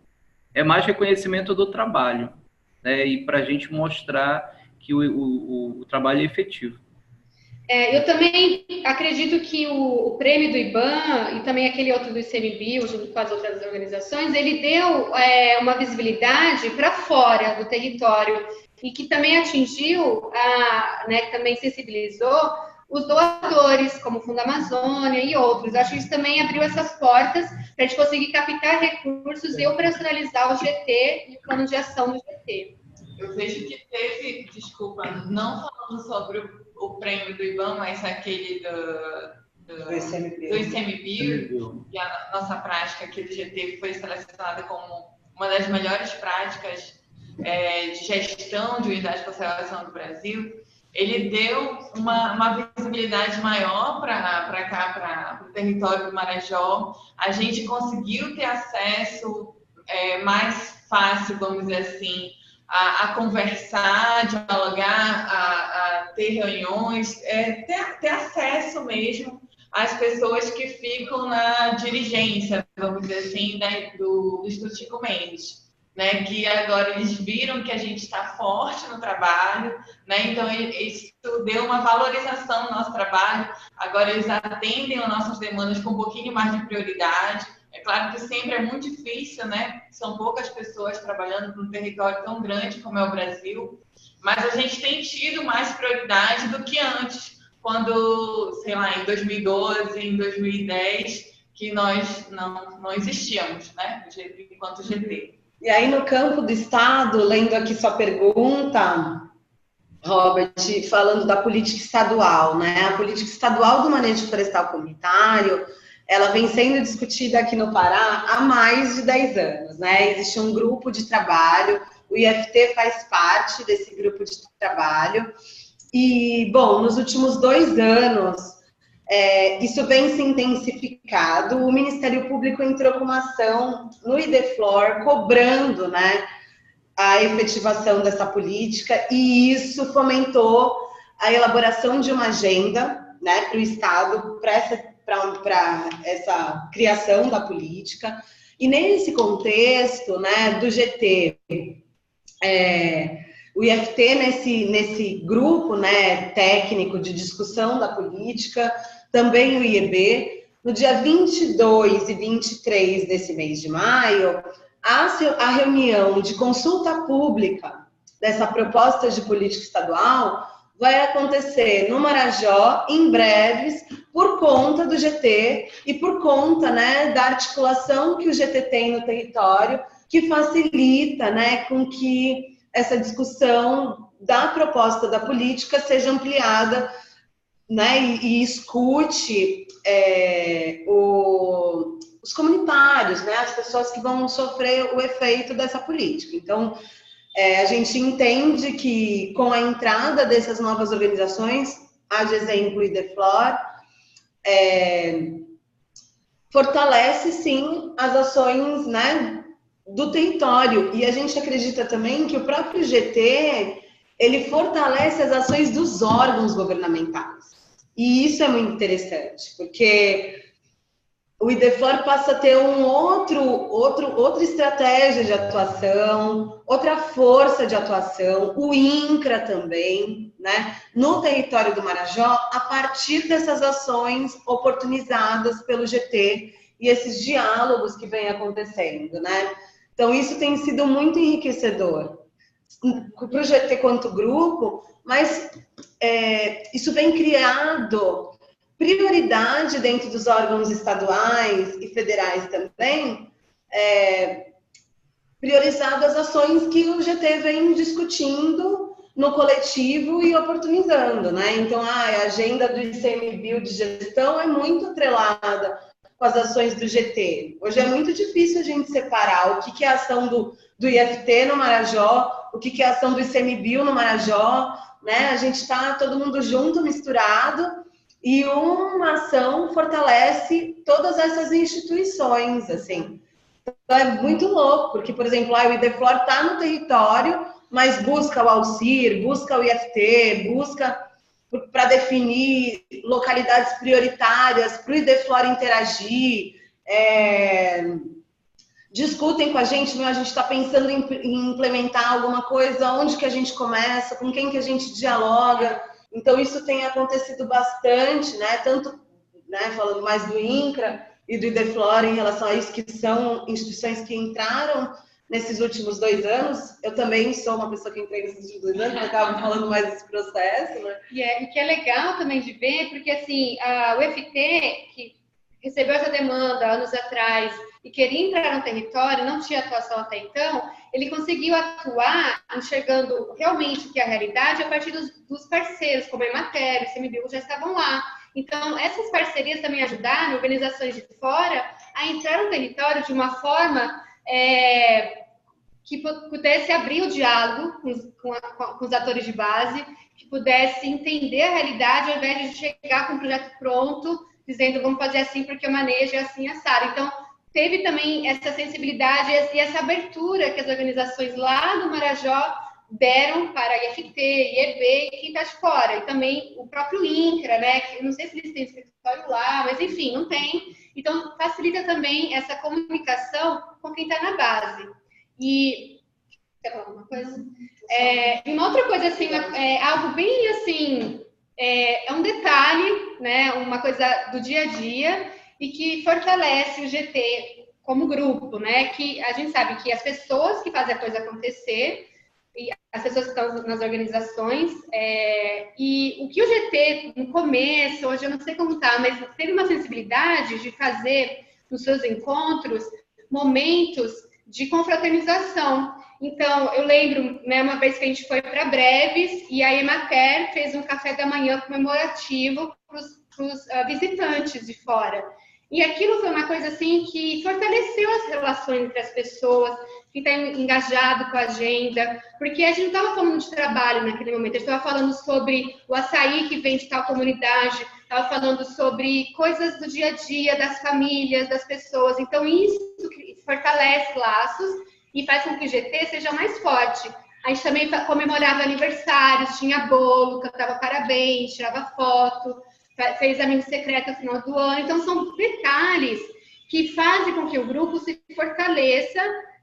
É mais reconhecimento do trabalho, né? E para a gente mostrar que o trabalho é efetivo. Eu também acredito que o prêmio do IBAMA e também aquele outro do ICMBio, junto com as outras organizações, ele deu uma visibilidade para fora do território e que também atingiu, né, que também sensibilizou os doadores, como o Fundo Amazônia e outros. Eu acho que isso também abriu essas portas para a gente conseguir captar recursos e operacionalizar o GT e o plano de ação do GT. Eu vejo que teve, desculpa, não falando sobre o prêmio do IBAN, mas aquele do ICMBio, e a nossa prática aqui do GT foi selecionada como uma das melhores práticas de gestão de unidade de conservação do Brasil. Ele deu uma visibilidade maior para cá, para o território do Marajó. A gente conseguiu ter acesso mais fácil, vamos dizer assim, a conversar, dialogar, a ter reuniões, ter acesso mesmo às pessoas que ficam na dirigência, vamos dizer assim, né, do Instituto Chico Mendes. Né, que agora eles viram que a gente está forte no trabalho, né, então isso deu uma valorização no nosso trabalho, agora eles atendem as nossas demandas com um pouquinho mais de prioridade. É claro que sempre é muito difícil, né, são poucas pessoas trabalhando num território tão grande como é o Brasil, mas a gente tem tido mais prioridade do que antes, quando, sei lá, em 2012, em 2010, que nós não existíamos, né, enquanto GT. E aí, no campo do Estado, lendo aqui sua pergunta, Robert, falando da política estadual, né? A política estadual do manejo florestal comunitário, ela vem sendo discutida aqui no Pará há mais de 10 anos, né? Existe um grupo de trabalho, o IFT faz parte desse grupo de trabalho. E, bom, nos últimos 2 anos, isso vem se intensificado. O Ministério Público entrou com uma ação no IDEFLOR, cobrando, né, a efetivação dessa política, e isso fomentou a elaboração de uma agenda, né, para o Estado, para essa criação da política. E nesse contexto, né, do GT, o IFT, nesse grupo, né, técnico de discussão da política, também o IEB, no dia 22 e 23 desse mês de maio, a reunião de consulta pública dessa proposta de política estadual vai acontecer no Marajó, em breves, por conta do GT e por conta, né, da articulação que o GT tem no território, que facilita, né, com que essa discussão da proposta da política seja ampliada, né, e escute os comunitários, né, as pessoas que vão sofrer o efeito dessa política. Então, a gente entende que com a entrada dessas novas organizações, a de exemplo IDEFLOR, fortalece sim as ações, né, do território. E a gente acredita também que o próprio GT, ele fortalece as ações dos órgãos governamentais. E isso é muito interessante, porque o IDEFLOR passa a ter outra estratégia de atuação, outra força de atuação, o INCRA também, né, no território do Marajó, a partir dessas ações oportunizadas pelo GT e esses diálogos que vêm acontecendo, né? Então, isso tem sido muito enriquecedor para o GT quanto grupo, mas isso vem criado prioridade dentro dos órgãos estaduais e federais também, priorizado as ações que o GT vem discutindo no coletivo e oportunizando, né? Então, a agenda do ICMBio de gestão é muito atrelada com as ações do GT. Hoje é muito difícil a gente separar o que é a ação do IFT no Marajó, o que é a ação do ICMBio no Marajó, né? A gente está todo mundo junto, misturado, e uma ação fortalece todas essas instituições, assim. Então, é muito louco, porque, por exemplo, o IDEFLOR está no território, mas busca o AUCIR, busca o IFT, busca para definir localidades prioritárias para o IDEFLOR interagir, discutem com a gente está pensando em implementar alguma coisa, onde que a gente começa, com quem que a gente dialoga. Então, isso tem acontecido bastante, né? Tanto, né, falando mais do INCRA e do IDEFLOR em relação a isso, que são instituições que entraram nesses últimos 2 anos. Eu também sou uma pessoa que entrei nesses últimos 2 anos, porque eu estava falando mais desse processo, né? E que é legal também de ver, porque assim, o FT, que recebeu essa demanda anos atrás e queria entrar no território, não tinha atuação até então, ele conseguiu atuar enxergando realmente o que é a realidade a partir dos parceiros, como a Emater, o ICMBio já estavam lá. Então, essas parcerias também ajudaram organizações de fora a entrar no território de uma forma que pudesse abrir o diálogo com os atores de base, que pudesse entender a realidade ao invés de chegar com um projeto pronto, dizendo vamos fazer assim porque o manejo é assim assado. Então, teve também essa sensibilidade e essa abertura que as organizações lá no Marajó deram para a IFT, IEB e quem está de fora. E também o próprio INCRA, né? Que eu não sei se eles têm escritório lá, mas enfim, não tem. Então, facilita também essa comunicação com quem está na base. E... Quer falar alguma coisa? Uma outra coisa, assim, algo bem, assim... É um detalhe, né? Uma coisa do dia a dia e que fortalece o GT como grupo, né? Que a gente sabe que as pessoas que fazem a coisa acontecer e as pessoas que estão nas organizações e o que o GT no começo, hoje eu não sei como tá, mas teve uma sensibilidade de fazer nos seus encontros momentos de confraternização. Então, eu lembro, né, uma vez que a gente foi para Breves e a Emater fez um café da manhã comemorativo para os visitantes de fora. E aquilo foi uma coisa assim que fortaleceu as relações entre as pessoas, que está engajado com a agenda, porque a gente não estava falando de trabalho naquele momento, a gente estava falando sobre o açaí que vem de tal comunidade, estava falando sobre coisas do dia a dia, das famílias, das pessoas. Então, isso fortalece laços e faz com que o GT seja mais forte. A gente também comemorava aniversários, tinha bolo, cantava parabéns, tirava foto, fez amigo secreto no final do ano. Então, são detalhes que fazem com que o grupo se fortaleça,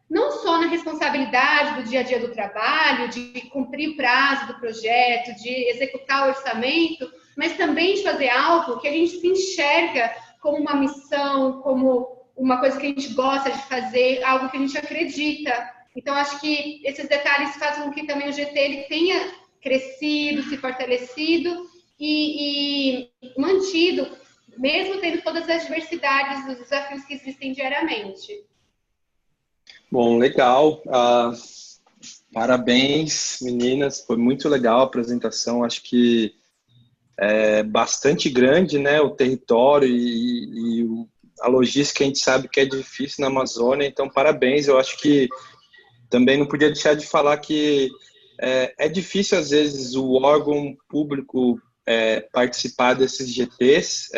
não só na responsabilidade do dia a dia do trabalho, de cumprir o prazo do projeto, de executar o orçamento, mas também de fazer algo que a gente se enxerga como uma missão, como uma coisa que a gente gosta de fazer, algo que a gente acredita. Então, acho que esses detalhes fazem com que também o GT ele tenha crescido, se fortalecido e mantido, mesmo tendo todas as diversidades dos desafios que existem diariamente. Bom, legal. Parabéns, meninas. Foi muito legal a apresentação. Acho que é bastante grande, né, o território e a logística a gente sabe que é difícil na Amazônia, então parabéns. Eu acho que também não podia deixar de falar que é difícil às vezes o órgão público participar desses GTs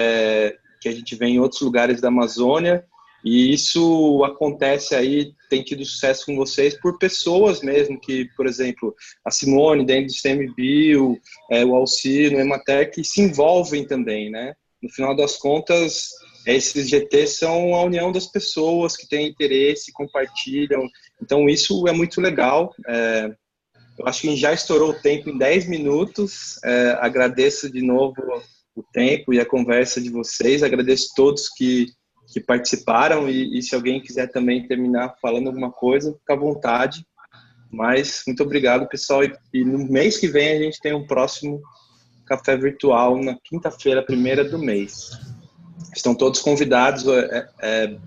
que a gente vê em outros lugares da Amazônia, e isso acontece aí, tem tido sucesso com vocês por pessoas mesmo, que, por exemplo, a Simone dentro do ICMBio, o Alcino, o Emater, que se envolvem também, né? No final das contas, esses GTs são a união das pessoas que têm interesse, compartilham. Então, isso é muito legal. Eu acho que a gente já estourou o tempo em 10 minutos. Agradeço de novo o tempo e a conversa de vocês. Agradeço a todos que participaram. E se alguém quiser também terminar falando alguma coisa, fica à vontade. Mas, muito obrigado, pessoal. E no mês que vem a gente tem um próximo café virtual, na quinta-feira, 1ª do mês. Estão todos convidados.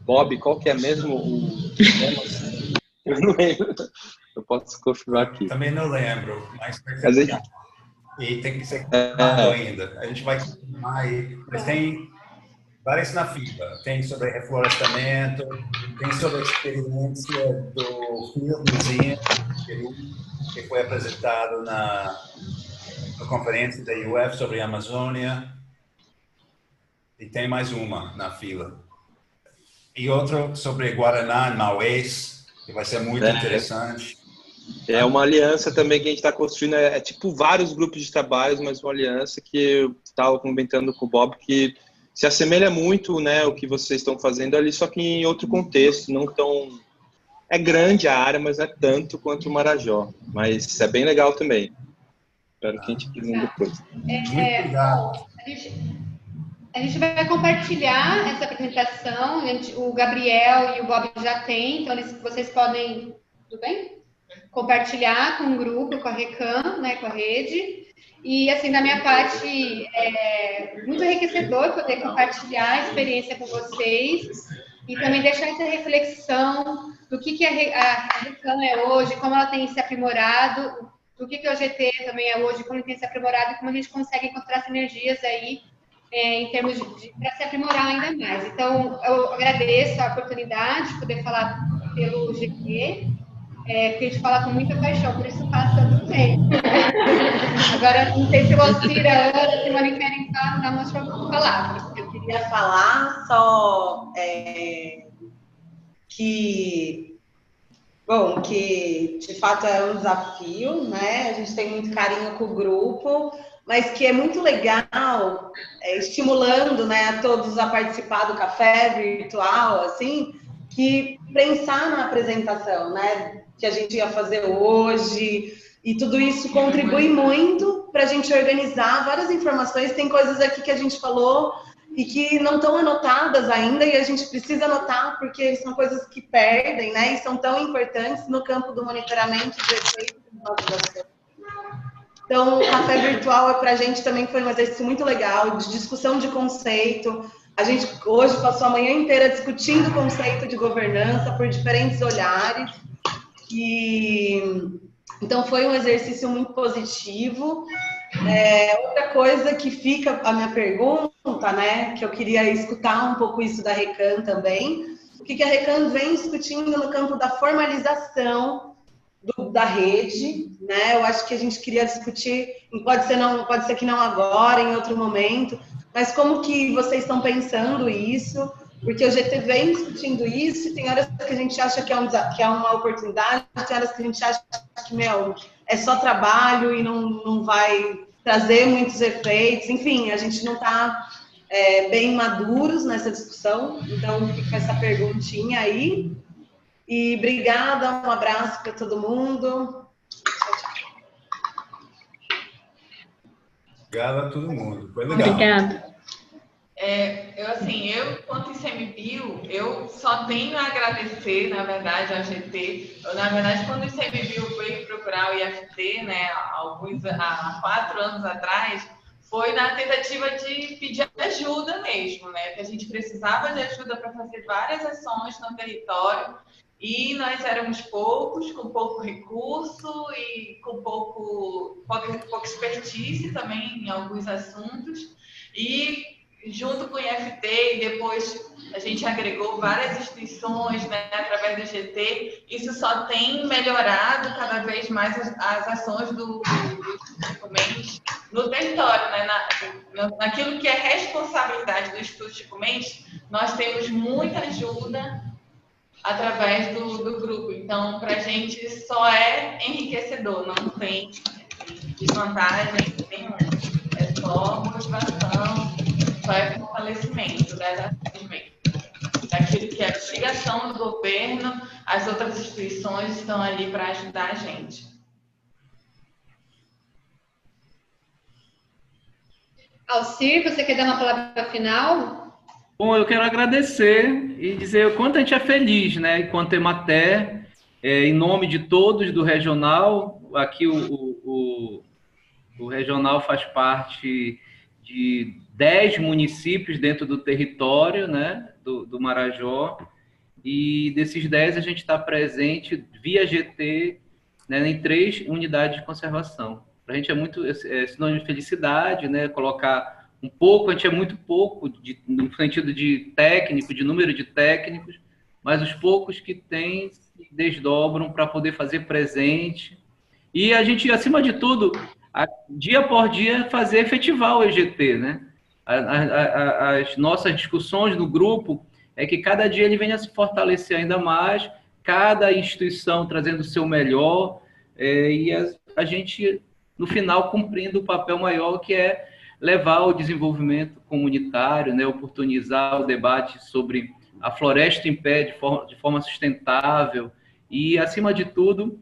Bob, qual que é mesmo o tema? Eu não lembro. Eu posso confirmar aqui. Também não lembro, mas e tem que ser ainda. A gente vai confirmar aí. Mas tem vários na fila. Tem sobre reflorestamento, tem sobre a experiência do filmezinho que foi apresentado na conferência da UF sobre a Amazônia. E tem mais uma na fila. E outra sobre Guaraná, Maués, que vai ser muito interessante. É uma aliança também que a gente está construindo, tipo vários grupos de trabalhos, mas uma aliança que eu estava comentando com o Bob, que se assemelha muito, né, o que vocês estão fazendo ali, só que em outro contexto, não tão... É grande a área, mas não é tanto quanto o Marajó. Mas é bem legal também. Espero que a gente presente depois. Muito obrigado. A gente vai compartilhar essa apresentação. O Gabriel e o Bob já têm, então vocês podem tudo bem? Compartilhar com o grupo, com a Recan, né, com a rede. E, assim, da minha parte, é muito enriquecedor poder compartilhar a experiência com vocês e também deixar essa reflexão do que a Recan é hoje, como ela tem se aprimorado, do que o GT também é hoje, como ele tem se aprimorado e como a gente consegue encontrar sinergias aí em termos para se aprimorar ainda mais. Então, eu agradeço a oportunidade de poder falar pelo GT, porque a gente fala com muita paixão, por isso passa tanto tempo. Agora, não sei se o Alcira, a Ana, se o Mari querem dar uma outra palavra. Eu queria falar só que de fato é um desafio, né? A gente tem muito carinho com o grupo, mas que é muito legal, estimulando, né, a todos a participar do café virtual, assim, que pensar na apresentação, né, que a gente ia fazer hoje, e tudo isso contribui muito para a gente organizar várias informações. Tem coisas aqui que a gente falou e que não estão anotadas ainda, e a gente precisa anotar, porque são coisas que perdem, né, e são tão importantes no campo do monitoramento de efeitos das nossas ações. Então, o café virtual para a gente também foi um exercício muito legal, de discussão de conceito. A gente hoje passou a manhã inteira discutindo o conceito de governança por diferentes olhares. Então, foi um exercício muito positivo. Outra coisa que fica a minha pergunta, né, que eu queria escutar um pouco isso da Recan também, o que a Recan vem discutindo no campo da formalização da rede, né? Eu acho que a gente queria discutir, pode ser que não agora, em outro momento, mas como que vocês estão pensando isso? Porque o GT vem discutindo isso, e tem horas que a gente acha que é uma oportunidade, tem horas que a gente acha que, é só trabalho e não vai trazer muitos efeitos. Enfim, a gente não está bem maduros nessa discussão, então fica essa perguntinha aí. E obrigada, um abraço para todo mundo. Obrigado a todo mundo, foi legal. Obrigada. Eu, quanto ICMBio, eu só tenho a agradecer, na verdade, ao GT. Na verdade, quando o ICMBio veio procurar o IFT, né, há 4 anos atrás, foi na tentativa de pedir ajuda mesmo, né, que a gente precisava de ajuda para fazer várias ações no território, e nós éramos poucos, com pouco recurso e com pouca expertise também em alguns assuntos, e junto com o IFT, e depois a gente agregou várias instituições, né, através do GT. Isso só tem melhorado cada vez mais as ações do Chico Mendes no território, né, naquilo que é responsabilidade do Instituto Chico Mendes. Nós temos muita ajuda através do grupo. Então, para a gente só é enriquecedor, não tem desvantagem nenhuma. É só motivação, só é fortalecimento daquilo que é a investigação do governo. As outras instituições estão ali para ajudar a gente. Alcir, você quer dar uma palavra final? Bom, eu quero agradecer e dizer o quanto a gente é feliz, né, enquanto Emater, em nome de todos do Regional. Aqui o Regional faz parte de 10 municípios dentro do território, né, do Marajó, e desses 10 a gente está presente via GT, né, em 3 unidades de conservação. Para a gente é muito sinônimo de felicidade, né, colocar um pouco, a gente é muito pouco no sentido de técnico, de número de técnicos, mas os poucos que tem se desdobram para poder fazer presente. E a gente, acima de tudo, dia por dia, fazer efetivar o EGT, né? As nossas discussões no grupo é que cada dia ele venha se fortalecer ainda mais, cada instituição trazendo o seu melhor, e a gente, no final, cumprindo o papel maior, que é levar o desenvolvimento comunitário, né, oportunizar o debate sobre a floresta em pé de forma sustentável e, acima de tudo,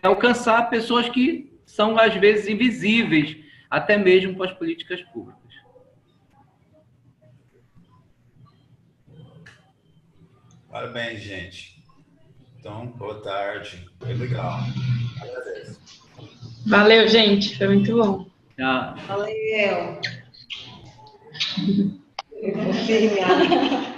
alcançar pessoas que são, às vezes, invisíveis, até mesmo para as políticas públicas. Parabéns, gente. Então, boa tarde. Foi legal. Agradeço. Valeu, gente. Foi muito bom. Tchau. Valeu. Eu vou filmar.